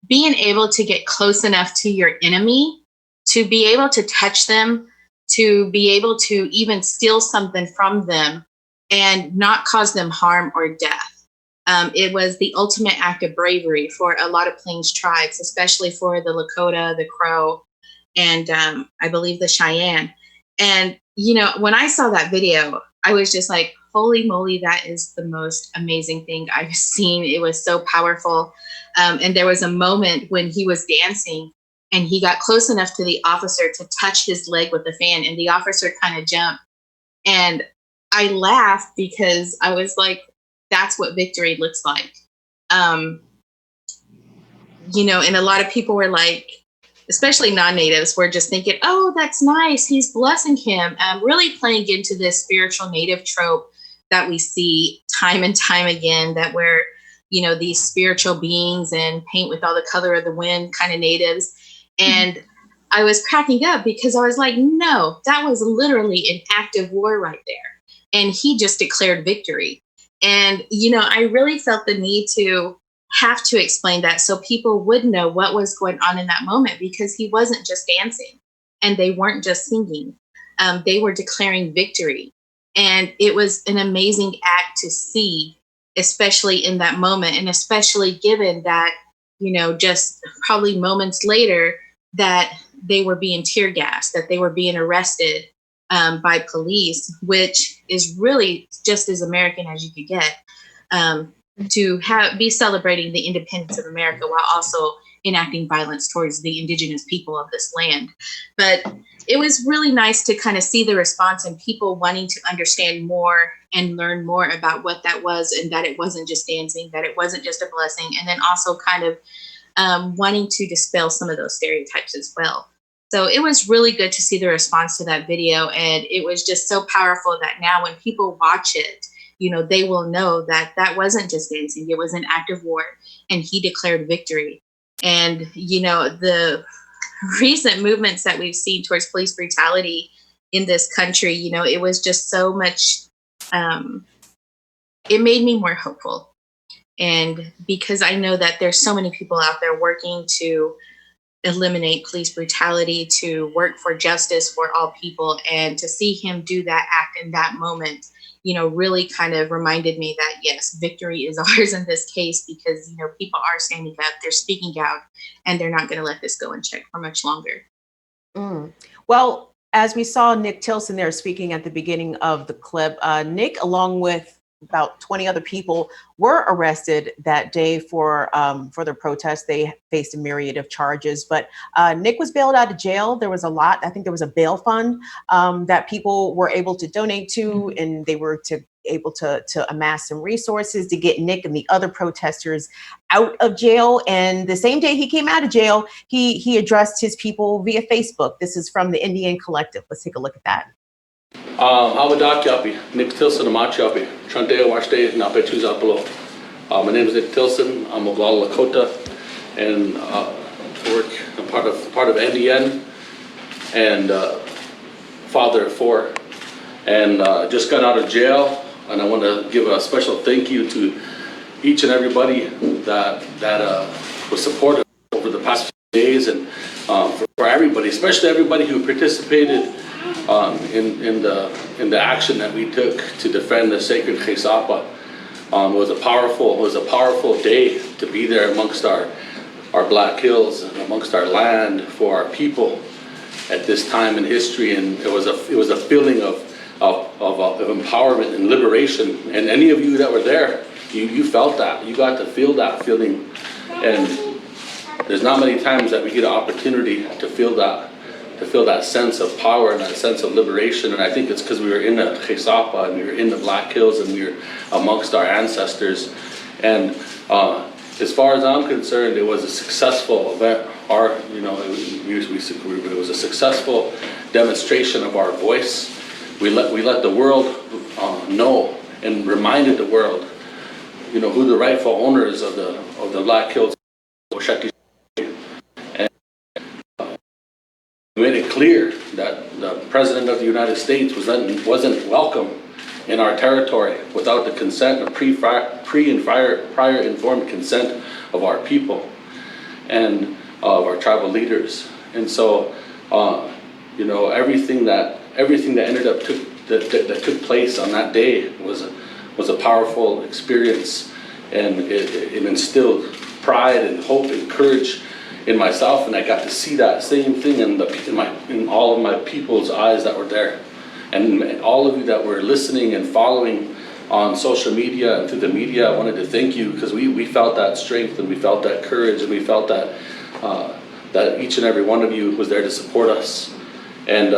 being able to get close enough to your enemy, to be able to touch them, to be able to even steal something from them and not cause them harm or death. It was the ultimate act of bravery for a lot of Plains tribes, especially for the Lakota, the Crow, and I believe the Cheyenne. And, when I saw that video, I was just like, holy moly, that is the most amazing thing I've seen. It was so powerful. And there was a moment when he was dancing and he got close enough to the officer to touch his leg with the fan, and the officer kind of jumped. And I laughed because I was like, that's what victory looks like. And a lot of people were like, especially non-natives, were just thinking, oh, that's nice, he's blessing him. Really playing into this spiritual native trope that we see time and time again, that we're, these spiritual beings and paint with all the color of the wind kind of natives. And I was cracking up because I was like, no, that was literally an act of war right there. And he just declared victory. And, I really felt the need to have to explain that so people would know what was going on in that moment, because he wasn't just dancing and they weren't just singing. They were declaring victory. And it was an amazing act to see especially in that moment, and especially given that, just probably moments later that they were being tear gassed, that they were being arrested by police, which is really just as American as you could get, to be celebrating the independence of America while also enacting violence towards the indigenous people of this land. But it was really nice to kind of see the response and people wanting to understand more and learn more about what that was, and that it wasn't just dancing, that it wasn't just a blessing, and then also kind of wanting to dispel some of those stereotypes as well. So it was really good to see the response to that video, and it was just so powerful that now when people watch it, they will know that that wasn't just dancing, it was an act of war, and he declared victory. And, the recent movements that we've seen towards police brutality in this country, it was just so much, it made me more hopeful. And because I know that there's so many people out there working to eliminate police brutality, to work for justice for all people, and to see him do that act in that moment, really kind of reminded me that, yes, victory is ours in this case, because, people are standing up, they're speaking out, and they're not going to let this go unchecked for much longer. Well, as we saw Nick Tilson there speaking at the beginning of the clip, Nick, along with about 20 other people, were arrested that day for the protest. They faced a myriad of charges, but Nick was bailed out of jail. There was I think there was a bail fund that people were able to donate to, and they were able to amass some resources to get Nick and the other protesters out of jail. And the same day he came out of jail, he addressed his people via Facebook. This is from the Indian Collective. Let's take a look at that. Awadakiapi, Nick Tilson Amachiapi, Trante Washte, Nape Tuzapalo. My name is Nick Tilson. I'm of Lakota, and I'm part of NDN, and father of 4, and just got out of jail. And I want to give a special thank you to each and everybody that was supportive over the past few days, and for everybody, especially everybody who participated in the action that we took to defend the sacred Chisapa. It was a powerful day to be there amongst our Black Hills and amongst our land for our people at this time in history, and it was a feeling of empowerment and liberation. And any of you that were there, you felt that, you got to feel that feeling. And there's not many times that we get an opportunity to feel that sense of power and that sense of liberation. And I think it's because we were in the Chisapa and we were in the Black Hills and we were amongst our ancestors. And as far as I'm concerned, it was a successful event. It was a successful demonstration of our voice. We let the world know and reminded the world, who the rightful owners of the Black Hills are. And we made it clear that the President of the United States wasn't welcome in our territory without the consent of prior informed consent of our people and of our tribal leaders. And so, everything that ended up that took place on that day was a powerful experience, and it instilled pride and hope and courage in myself, and I got to see that same thing in all of my people's eyes that were there, and all of you that were listening and following on social media and through the media. I wanted to thank you, because we felt that strength and we felt that courage, and we felt that each and every one of you was there to support us. And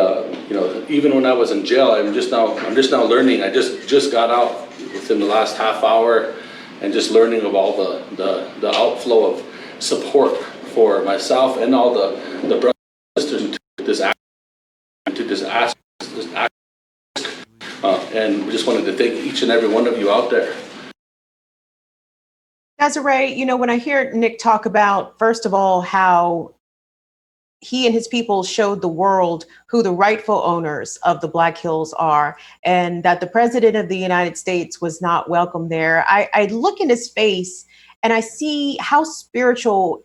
even when I was in jail, I'm just now learning. I just got out within the last half hour, and just learning of all the outflow of support for myself and all the brothers and sisters to this ask, and we just wanted to thank each and every one of you out there. Desiree, when I hear Nick talk about, first of all, how he and his people showed the world who the rightful owners of the Black Hills are, and that the President of the United States was not welcome there, I look in his face and I see how spiritual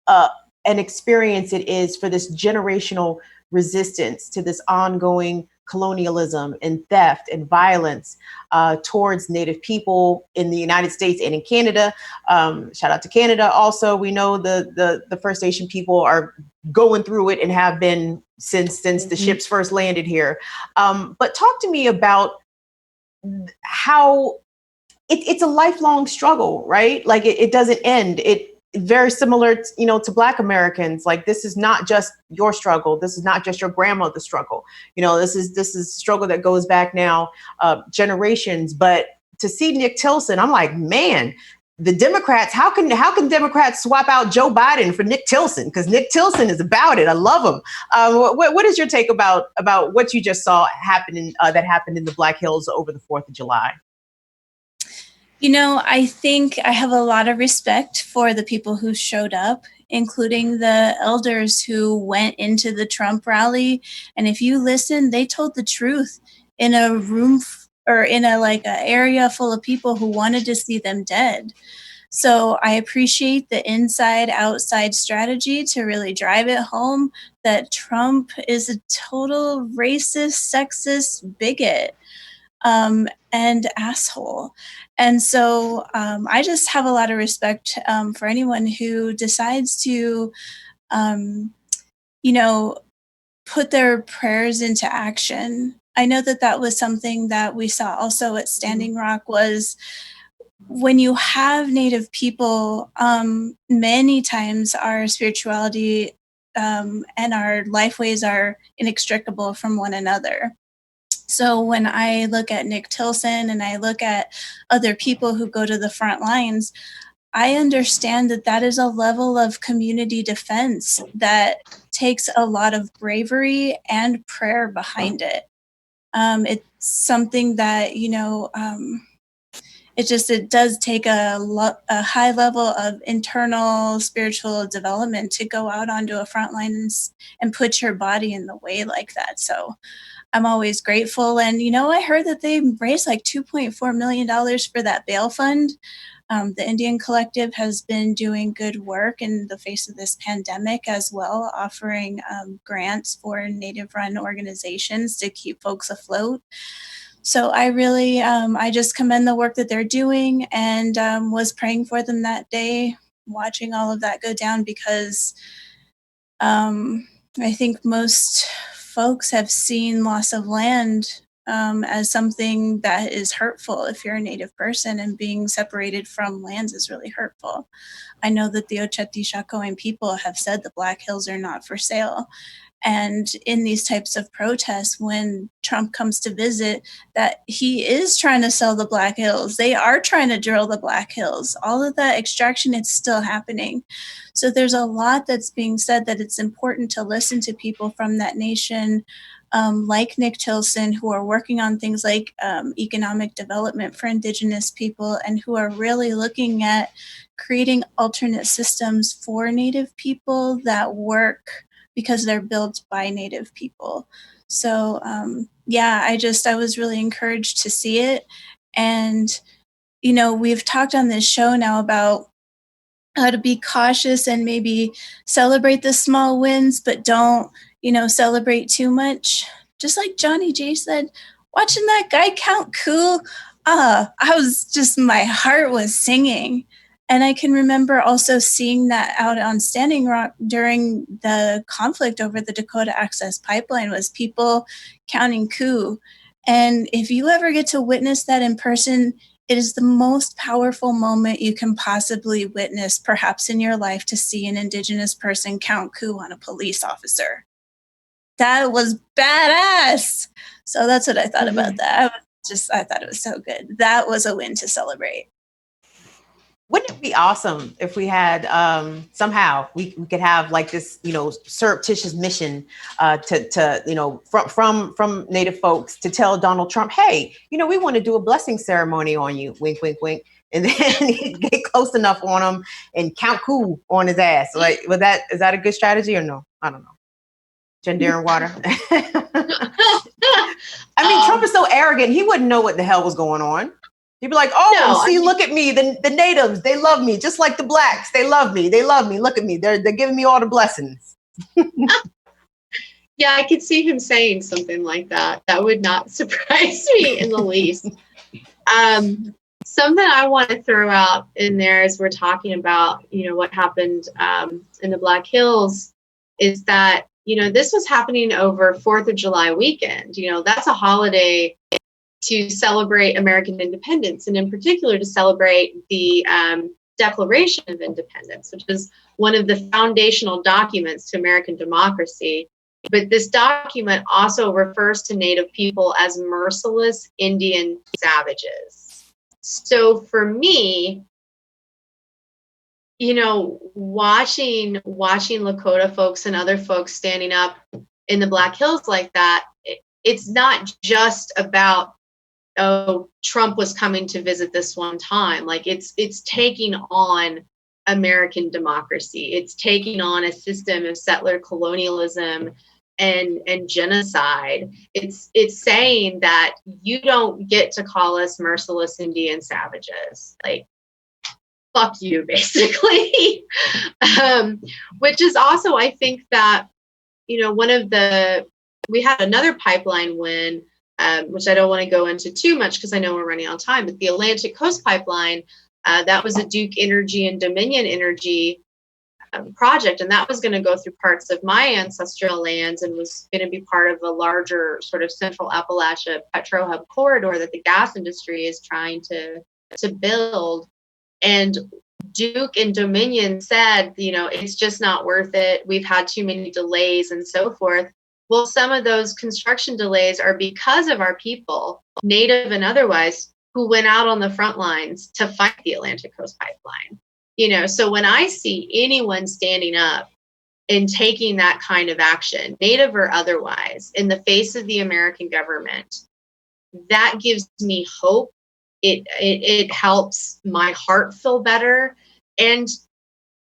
an experience it is for this generational resistance to this ongoing colonialism and theft and violence towards Native people in the United States and in Canada. Shout out to Canada. Also, we know the First Nation people are going through it and have been since the ships first landed here. But talk to me about how it's a lifelong struggle, right? Like it doesn't end. It very similar, to Black Americans. Like, this is not just your struggle. This is not just your grandmother's struggle. This is a struggle that goes back now generations. But to see Nick Tilson, I'm like, man, the Democrats, how can Democrats swap out Joe Biden for Nick Tilson? Because Nick Tilson is about it. I love him. What is your take about what you just saw happening that happened in the Black Hills over the 4th of July? I think I have a lot of respect for the people who showed up, including the elders who went into the Trump rally. And if you listen, they told the truth in a room or in a area full of people who wanted to see them dead. So I appreciate the inside-outside strategy to really drive it home that Trump is a total racist, sexist bigot. And asshole. And so I just have a lot of respect for anyone who decides to, put their prayers into action. I know that was something that we saw also at Standing Rock was when you have Native people, many times our spirituality and our lifeways are inextricable from one another. So when I look at Nick Tilson and I look at other people who go to the front lines, I understand that is a level of community defense that takes a lot of bravery and prayer behind it. It's something that, it does take a high level of internal spiritual development to go out onto a front line and put your body in the way like that. So I'm always grateful. And, I heard that they raised like $2.4 million for that bail fund. The Indian Collective has been doing good work in the face of this pandemic as well, offering grants for Native-run organizations to keep folks afloat. So I really, I just commend the work that they're doing and was praying for them that day, watching all of that go down because I think most folks have seen loss of land as something that is hurtful if you're a Native person, and being separated from lands is really hurtful. I know that the Oceti-Sakowin people have said the Black Hills are not for sale. And in these types of protests, when Trump comes to visit, that he is trying to sell the Black Hills. They are trying to drill the Black Hills. All of that extraction, it's still happening. So there's a lot that's being said that it's important to listen to people from that nation, like Nick Tilson, who are working on things like economic development for Indigenous people and who are really looking at creating alternate systems for Native people that work because they're built by Native people. So I was really encouraged to see it. And, we've talked on this show now about how to be cautious and maybe celebrate the small wins, but don't, celebrate too much. Just like Johnnie Jae said, watching that guy count coup, my heart was singing. And I can remember also seeing that out on Standing Rock during the conflict over the Dakota Access Pipeline was people counting coup. And if you ever get to witness that in person, it is the most powerful moment you can possibly witness, perhaps in your life, to see an Indigenous person count coup on a police officer. That was badass. So that's what I thought about that. I thought it was so good. That was a win to celebrate. Wouldn't it be awesome if we had somehow we could have like this, surreptitious mission from Native folks to tell Donald Trump, hey, we want to do a blessing ceremony on you, wink, wink, wink, and then get close enough on him and count coup on his ass. Like, is that a good strategy or no? I don't know. Jen Deerinwater. I mean, Trump is so arrogant. He wouldn't know what the hell was going on. He'd be like, look at me. The natives, they love me. Just like the blacks, they love me. They love me. Look at me. They're giving me all the blessings. Yeah, I could see him saying something like that. That would not surprise me in the least. Something I want to throw out in there as we're talking about, what happened in the Black Hills is that, this was happening over 4th of July weekend. That's a holiday to celebrate American independence, and in particular to celebrate the Declaration of Independence, which is one of the foundational documents to American democracy. But this document also refers to Native people as merciless Indian savages. So for me, watching Lakota folks and other folks standing up in the Black Hills like that, it's not just about, oh, Trump was coming to visit this one time. Like it's taking on American democracy. It's taking on a system of settler colonialism and genocide. It's saying that you don't get to call us merciless Indian savages. Like, fuck you, basically. Which is also, I think that, we had another pipeline win, which I don't want to go into too much because I know we're running out of time, but the Atlantic Coast Pipeline, that was a Duke Energy and Dominion Energy project, and that was going to go through parts of my ancestral lands and was going to be part of a larger sort of Central Appalachia petro hub corridor that the gas industry is trying to build. And Duke and Dominion said, it's just not worth it. We've had too many delays and so forth. Well, some of those construction delays are because of our people, Native and otherwise, who went out on the front lines to fight the Atlantic Coast Pipeline. So when I see anyone standing up and taking that kind of action, Native or otherwise, in the face of the American government, that gives me hope. It helps my heart feel better, and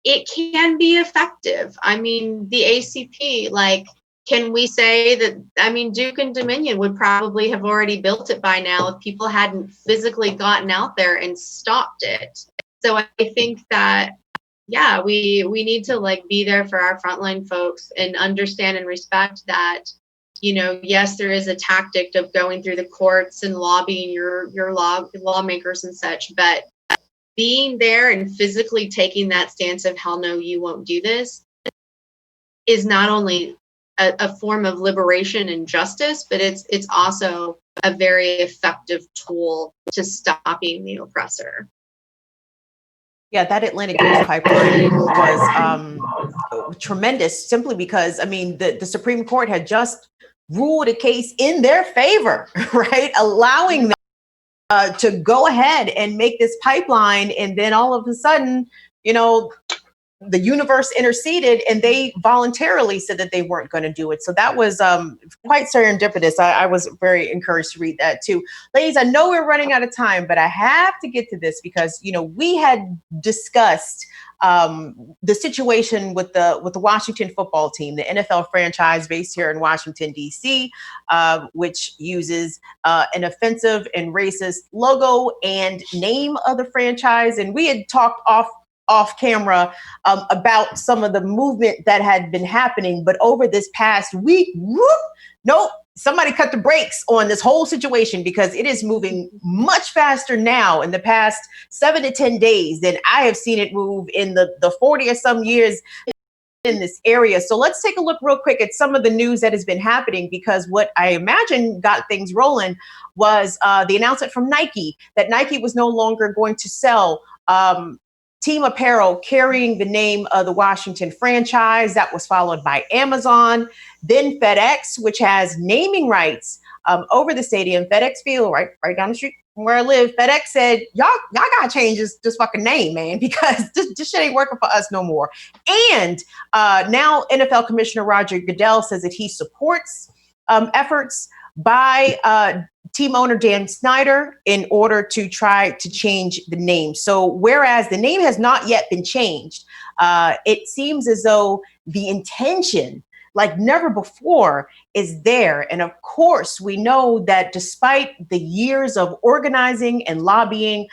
it can be effective. I mean, the ACP, can we say that, Duke and Dominion would probably have already built it by now if people hadn't physically gotten out there and stopped it. So I think that, yeah, we need to be there for our frontline folks and understand and respect that, yes, there is a tactic of going through the courts and lobbying your lawmakers and such, but being there and physically taking that stance of hell no, you won't do this is not only a form of liberation and justice, but it's also a very effective tool to stopping the oppressor. Yeah, that Atlantic Coast Pipeline was tremendous simply because, the Supreme Court had just ruled a case in their favor, right? Allowing them to go ahead and make this pipeline. And then all of a sudden, the universe interceded and they voluntarily said that they weren't going to do it. So that was quite serendipitous. I was very encouraged to read that too. Ladies, I know we're running out of time, but I have to get to this because, we had discussed the situation with the Washington football team, the NFL franchise based here in Washington, D.C., which uses an offensive and racist logo and name of the franchise. And we had talked off camera about some of the movement that had been happening. But over this past week, somebody cut the brakes on this whole situation because it is moving much faster now in the past 7 to 10 days than I have seen it move in the 40 or some years in this area. So let's take a look real quick at some of the news that has been happening, because what I imagine got things rolling was the announcement from Nike that Nike was no longer going to sell team apparel carrying the name of the Washington franchise. That was followed by Amazon, then FedEx, which has naming rights over the stadium. FedEx Field, right down the street from where I live. FedEx said, y'all gotta change this fucking name, man, because this shit ain't working for us no more. And now NFL Commissioner Roger Goodell says that he supports efforts by team owner Dan Snyder in order to try to change the name. So whereas the name has not yet been changed, it seems as though the intention, like never before, is there. And of course, we know that despite the years of organizing and lobbying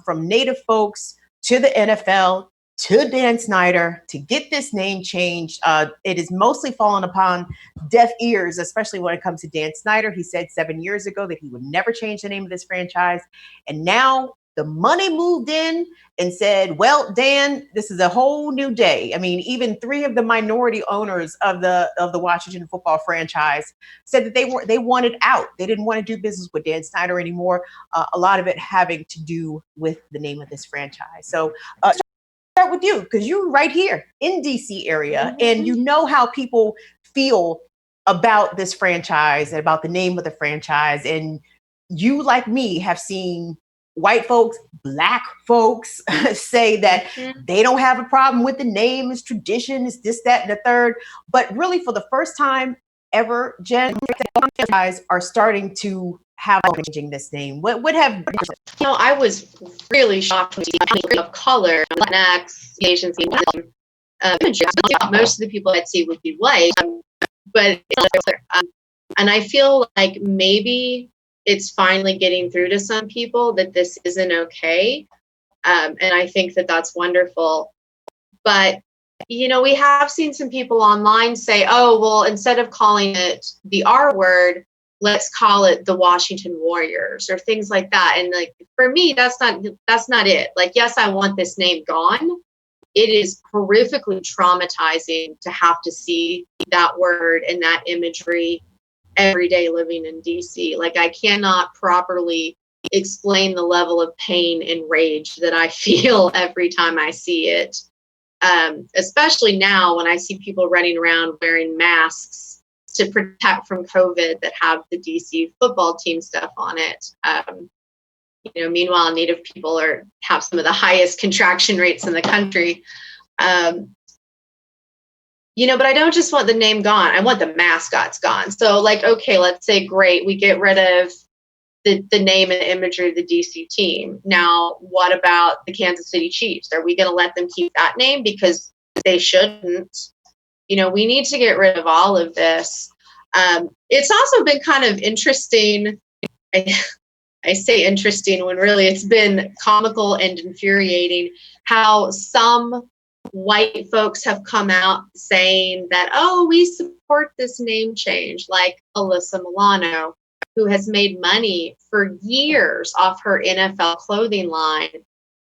from Native folks to the NFL to Dan Snyder to get this name changed. It is mostly fallen upon deaf ears, especially when it comes to Dan Snyder. He said 7 years ago that he would never change the name of this franchise. And now the money moved in and said, well, Dan, this is a whole new day. I mean, even 3 of the minority owners of the Washington football franchise said that they wanted out. They didn't want to do business with Dan Snyder anymore. A lot of it having to do with the name of this franchise. So start with you, because you're right here in DC area, and you know how people feel about this franchise and about the name of the franchise. And you, like me, have seen white folks, black folks say that they don't have a problem with the name, it's tradition, it's this, that, and the third. But really, for the first time ever, Jen, guys are starting to have changing this name. What have I was really shocked to see people of color, Latinx, Asians, most of the people I'd see would be white, but and I feel like maybe it's finally getting through to some people that this isn't okay. And I think that that's wonderful. But, we have seen some people online say, oh, well, instead of calling it the R word, let's call it the Washington Warriors or things like that. And like, for me, that's not it. Like, yes, I want this name gone. It is horrifically traumatizing to have to see that word and that imagery every day living in DC. Like, I cannot properly explain the level of pain and rage that I feel every time I see it. Especially now when I see people running around wearing masks to protect from COVID that have the DC football team stuff on it. Meanwhile, Native people have some of the highest contraction rates in the country. But I don't just want the name gone. I want the mascots gone. So, like, okay, let's say, great, we get rid of the name and imagery of the DC team. Now, what about the Kansas City Chiefs? Are we going to let them keep that name? Because they shouldn't. We need to get rid of all of this. It's also been kind of interesting. I say interesting when really it's been comical and infuriating how some white folks have come out saying that, oh, we support this name change, like Alyssa Milano, who has made money for years off her NFL clothing line.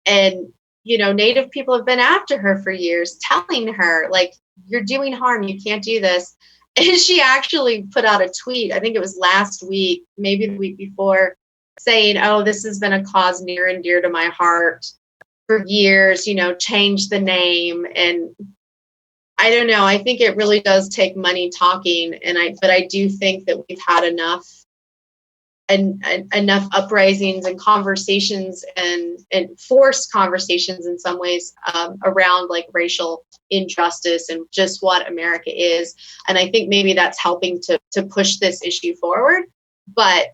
And, Native people have been after her for years, telling her, like, you're doing harm, you can't do this. And she actually put out a tweet, I think it was last week, maybe the week before, saying, oh, this has been a cause near and dear to my heart for years, change the name. And I don't know, I think it really does take money talking. But I do think that we've had enough uprisings and conversations and forced conversations in some ways around like racial injustice and just what America is. And I think maybe that's helping to push this issue forward. But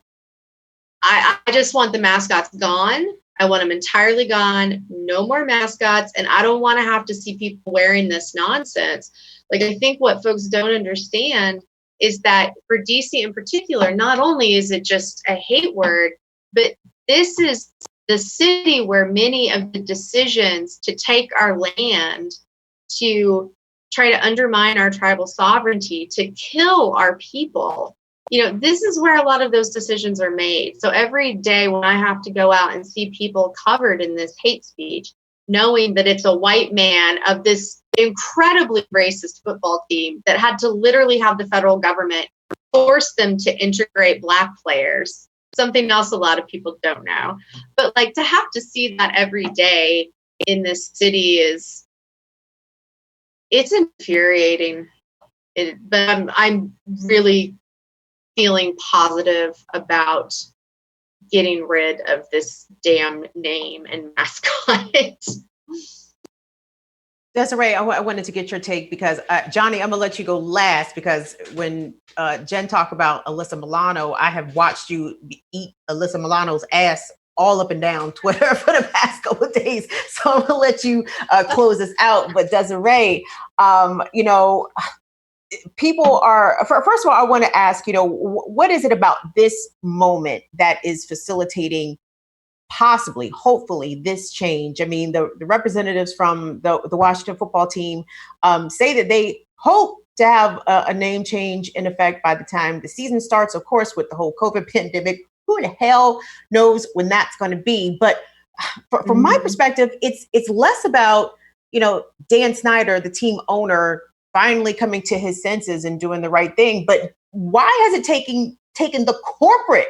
I just want the mascots gone. I want them entirely gone. No more mascots. And I don't want to have to see people wearing this nonsense. Like, I think what folks don't understand is that for DC in particular, not only is it just a hate word, but this is the city where many of the decisions to take our land, to try to undermine our tribal sovereignty, to kill our people, this is where a lot of those decisions are made. So every day when I have to go out and see people covered in this hate speech, knowing that it's a white man of this incredibly racist football team that had to literally have the federal government force them to integrate Black players, something else a lot of people don't know. But like, to have to see that every day in this city it's infuriating. But I'm really feeling positive about getting rid of this damn name and mascot. Desiree, I wanted to get your take because Johnny, I'm gonna let you go last because when Jen talked about Alyssa Milano, I have watched you eat Alyssa Milano's ass all up and down Twitter for the past couple of days. So I'm gonna let you close this out. But Desiree, people are, first of all, I want to ask, what is it about this moment that is facilitating possibly, hopefully, this change. I mean, the representatives from the Washington football team say that they hope to have a name change in effect by the time the season starts. Of course, with the whole COVID pandemic, who the hell knows when that's going to be? But from my perspective, it's less about, Dan Snyder, the team owner, finally coming to his senses and doing the right thing. But why has it taken the corporate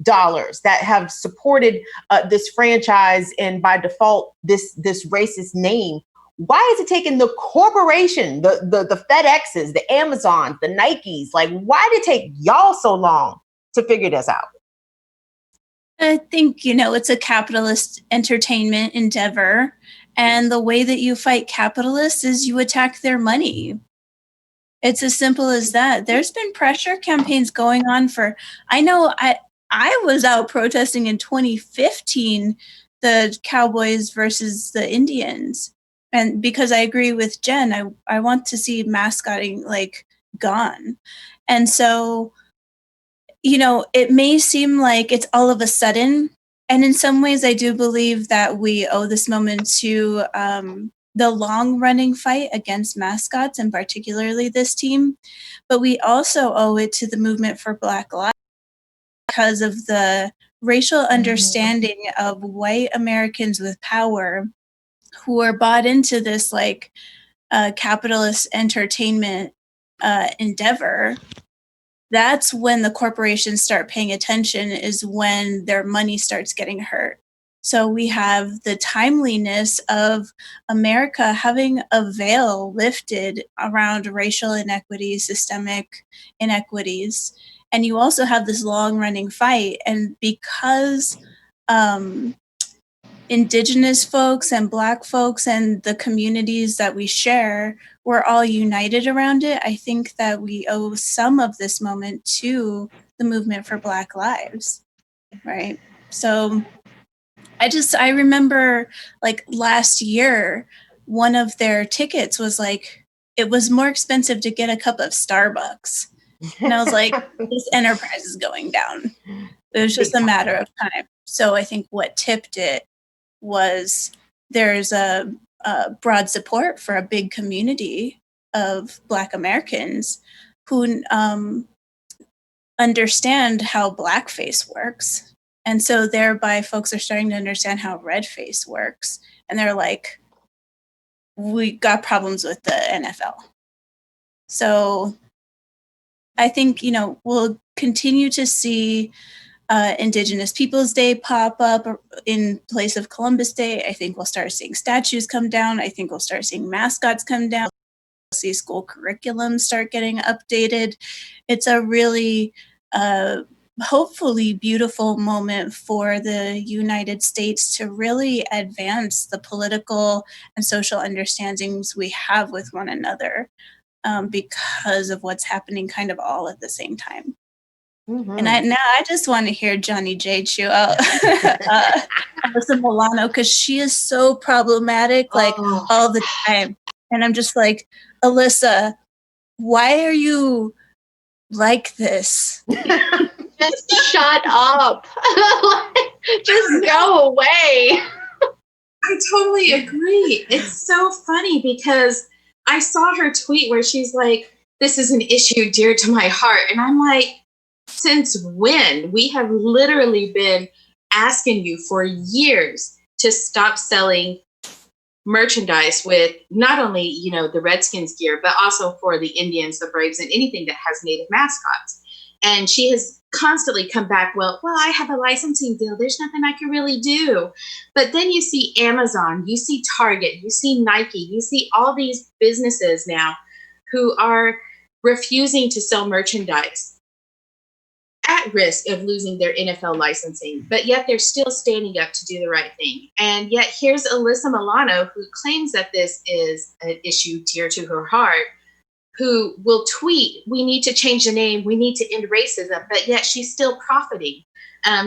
dollars that have supported this franchise and by default this racist name? Why is it taking the corporation, the FedExes, the Amazons, the Nikes? Like, why did it take y'all so long to figure this out? I think, it's a capitalist entertainment endeavor. And the way that you fight capitalists is you attack their money. It's as simple as that. There's been pressure campaigns going on I was out protesting in 2015, the Cowboys versus the Indians. And because I agree with Jen, I want to see mascotting gone. And so, it may seem like it's all of a sudden. And in some ways, I do believe that we owe this moment to the long-running fight against mascots, and particularly this team. But we also owe it to the movement for Black Lives because of the racial understanding of white Americans with power who are bought into this capitalist entertainment endeavor. That's when the corporations start paying attention, is when their money starts getting hurt. So we have the timeliness of America having a veil lifted around racial inequities, systemic inequities. And you also have this long-running fight. And because Indigenous folks and Black folks and the communities that we share, we're all united around it, I think that we owe some of this moment to the movement for Black lives, right? So I remember last year, one of their tickets was it was more expensive to get a cup of Starbucks. And I was like, this enterprise is going down. It was just a matter of time. So I think what tipped it was there's a broad support for a big community of Black Americans who understand how blackface works. And so thereby folks are starting to understand how redface works. And they're like, we got problems with the NFL. So I think, we'll continue to see Indigenous Peoples Day pop up in place of Columbus Day. I think we'll start seeing statues come down. I think we'll start seeing mascots come down. We'll see school curriculums start getting updated. It's a really hopefully beautiful moment for the United States to really advance the political and social understandings we have with one another because of what's happening kind of all at the same time. Mm-hmm. And I just want to hear Johnnie Jae chew out Alyssa Milano, because she is so problematic all the time. And I'm just like, Alyssa, why are you like this? Just shut up. Just go away. I totally agree. It's so funny because I saw her tweet where she's like, this is an issue dear to my heart. And I'm like, since when? We have literally been asking you for years to stop selling merchandise with not only, the Redskins gear, but also for the Indians, the Braves, and anything that has Native mascots. And she has constantly come back, well, I have a licensing deal. There's nothing I can really do. But then you see Amazon, you see Target, you see Nike, you see all these businesses now who are refusing to sell merchandise at risk of losing their NFL licensing, but yet they're still standing up to do the right thing. And yet here's Alyssa Milano, who claims that this is an issue dear to her heart, who will tweet, we need to change the name, we need to end racism, but yet she's still profiting.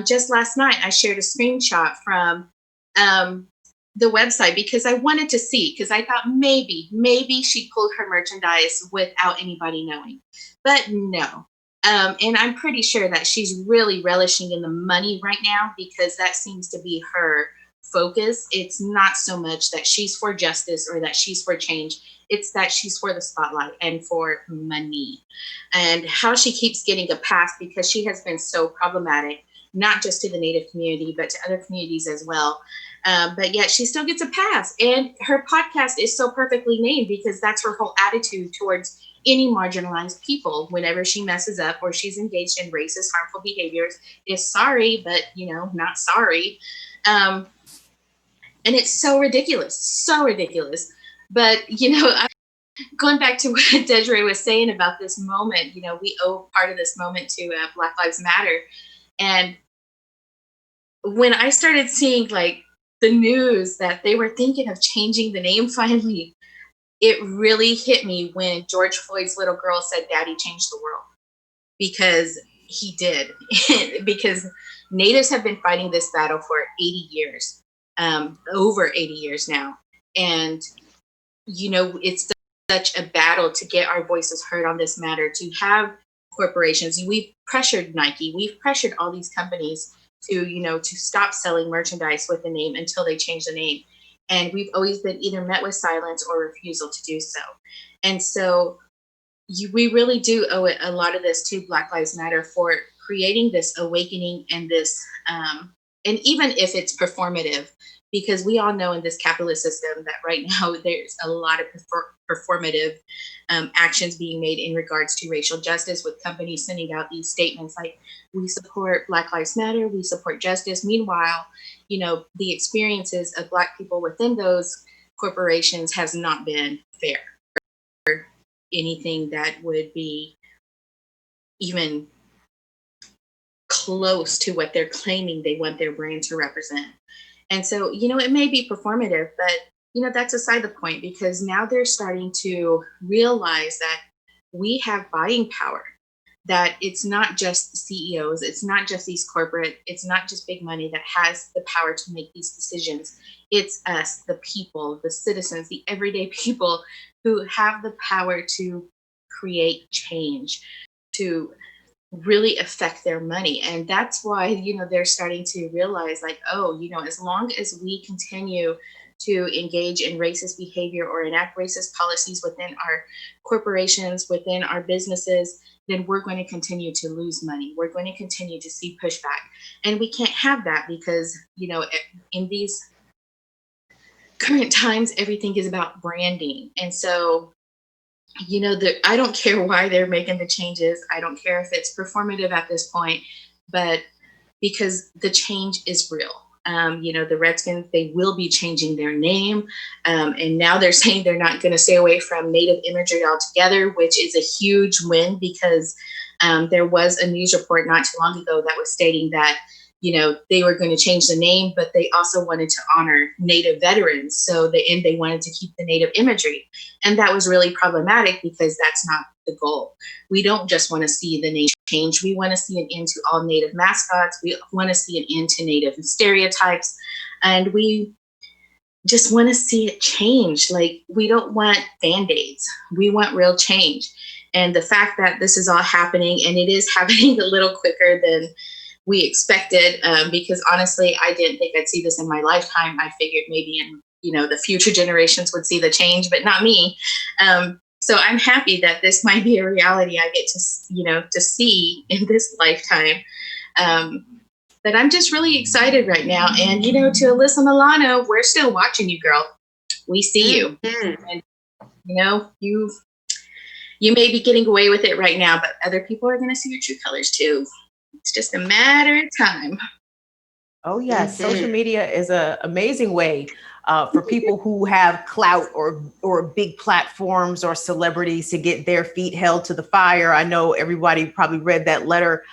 Just last night, I shared a screenshot from the website because I wanted to see, because I thought maybe she pulled her merchandise without anybody knowing. But no. And I'm pretty sure that she's really relishing in the money right now, because that seems to be her focus. It's not so much that she's for justice or that she's for change. It's that she's for the spotlight and for money. And how she keeps getting a pass, because she has been so problematic, not just to the Native community, but to other communities as well. But yet she still gets a pass. And her podcast is so perfectly named, because that's her whole attitude towards any marginalized people. Whenever she messes up or she's engaged in racist, harmful behaviors, is sorry, but not sorry. And it's so ridiculous, But going back to what Desiree was saying about this moment, we owe part of this moment to Black Lives Matter. And when I started seeing like the news that they were thinking of changing the name finally, it really hit me when George Floyd's little girl said, "Daddy changed the world," because he did. Because Natives have been fighting this battle for 80 years, over 80 years now. And, it's such a battle to get our voices heard on this matter, to have corporations. We've pressured Nike, we've pressured all these companies to stop selling merchandise with the name until they change the name. And we've always been either met with silence or refusal to do so. And so we really do owe it, a lot of this, to Black Lives Matter for creating this awakening and this, and even if it's performative, because we all know in this capitalist system that right now there's a lot of performative actions being made in regards to racial justice, with companies sending out these statements like, "We support Black Lives Matter, we support justice." Meanwhile, the experiences of Black people within those corporations has not been fair, or anything that would be even close to what they're claiming they want their brand to represent. And so, it may be performative, but, that's aside the point, because now they're starting to realize that we have buying power, that it's not just the CEOs, it's not just these corporate, it's not just big money that has the power to make these decisions. It's us, the people, the citizens, the everyday people who have the power to create change, to really affect their money. And that's why, they're starting to realize like, oh, as long as we continue to engage in racist behavior or enact racist policies within our corporations, within our businesses, then we're going to continue to lose money. We're going to continue to see pushback. And we can't have that, because, in these current times, everything is about branding. And so, I don't care why they're making the changes. I don't care if it's performative at this point, but because the change is real. The Redskins, they will be changing their name. And now they're saying they're not going to stay away from Native imagery altogether, which is a huge win, because there was a news report not too long ago that was stating that, they were going to change the name, but they also wanted to honor Native veterans. So they wanted to keep the Native imagery. And that was really problematic, because that's not the goal. We don't just want to see the name change. We want to see an end to all Native mascots. We want to see an end to Native stereotypes. And we just want to see it change. Like, we don't want Band-Aids. We want real change. And the fact that this is all happening, and it is happening a little quicker than we expected, because honestly, I didn't think I'd see this in my lifetime. I figured maybe in, the future generations would see the change, but not me. So I'm happy that this might be a reality I get to see in this lifetime. But I'm just really excited right now. And, to Alyssa Milano, we're still watching you, girl. We see you. And, you may be getting away with it right now, but other people are going to see your true colors too. It's just a matter of time. Oh yes, social media is an amazing way for people who have clout or big platforms or celebrities to get their feet held to the fire. I know everybody probably read that letter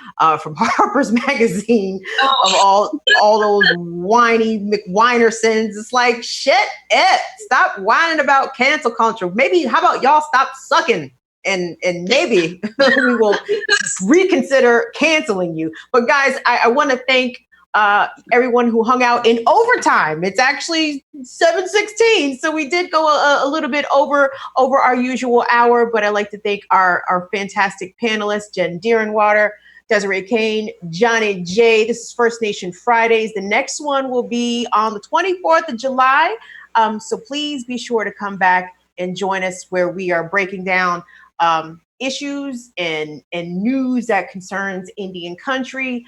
from Harper's Magazine of all those whiny McWhinersons. It's like, shit it. Stop whining about cancel culture. Maybe how about y'all stop sucking? And maybe we will reconsider canceling you. But guys, I want to thank everyone who hung out in overtime. It's actually 7:16, so we did go a little bit over our usual hour, but I'd like to thank our fantastic panelists, Jen Deerinwater, Desiree Kane, Johnnie Jae. This is First Nation Fridays. The next one will be on the 24th of July, so please be sure to come back and join us where we are breaking down issues and news that concerns Indian country,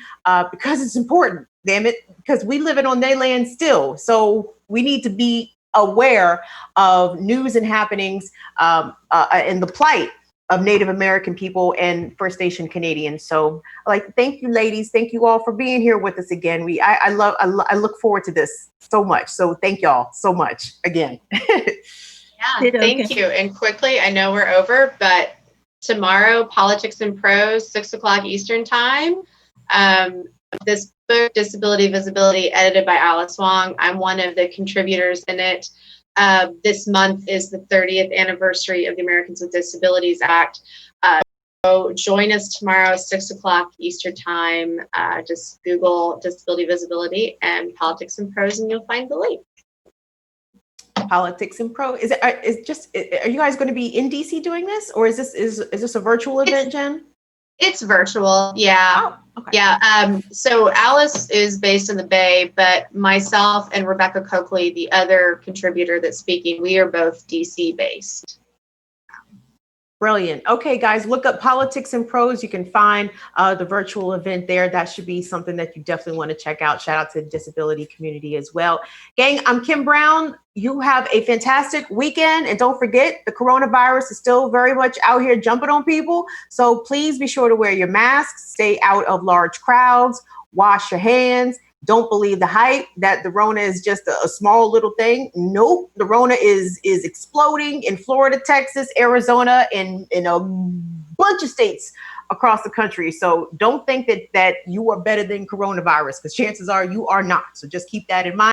because it's important, damn it, because we live it on their land still. So we need to be aware of news and happenings and the plight of Native American people and First Nation Canadians. So I'd like to thank you, ladies. Thank you all for being here with us again. I look forward to this so much. So thank y'all so much again. Yeah, thank you. And quickly, I know we're over, but tomorrow, Politics and Prose, 6 o'clock Eastern time. This book, Disability Visibility, edited by Alice Wong. I'm one of the contributors in it. This month is the 30th anniversary of the Americans with Disabilities Act. So join us tomorrow, 6 o'clock Eastern time. Just Google Disability Visibility and Politics and Prose, and you'll find the link. Politics and Pro. Are you guys going to be in DC doing this, or is this a virtual event, Jen? It's virtual, yeah. Oh, okay. Yeah. So Alice is based in the Bay, but myself and Rebecca Coakley, the other contributor that's speaking, we are both DC based. Brilliant. Okay, guys, look up Politics and Prose. You can find the virtual event there. That should be something that you definitely want to check out. Shout out to the disability community as well. Gang, I'm Kim Brown. You have a fantastic weekend. And don't forget, the coronavirus is still very much out here jumping on people. So please be sure to wear your masks, stay out of large crowds, wash your hands. Don't believe the hype that the Rona is just a small little thing. Nope, the Rona is exploding in Florida, Texas, Arizona, and in a bunch of states across the country. So don't think that you are better than coronavirus, because chances are you are not. So just keep that in mind.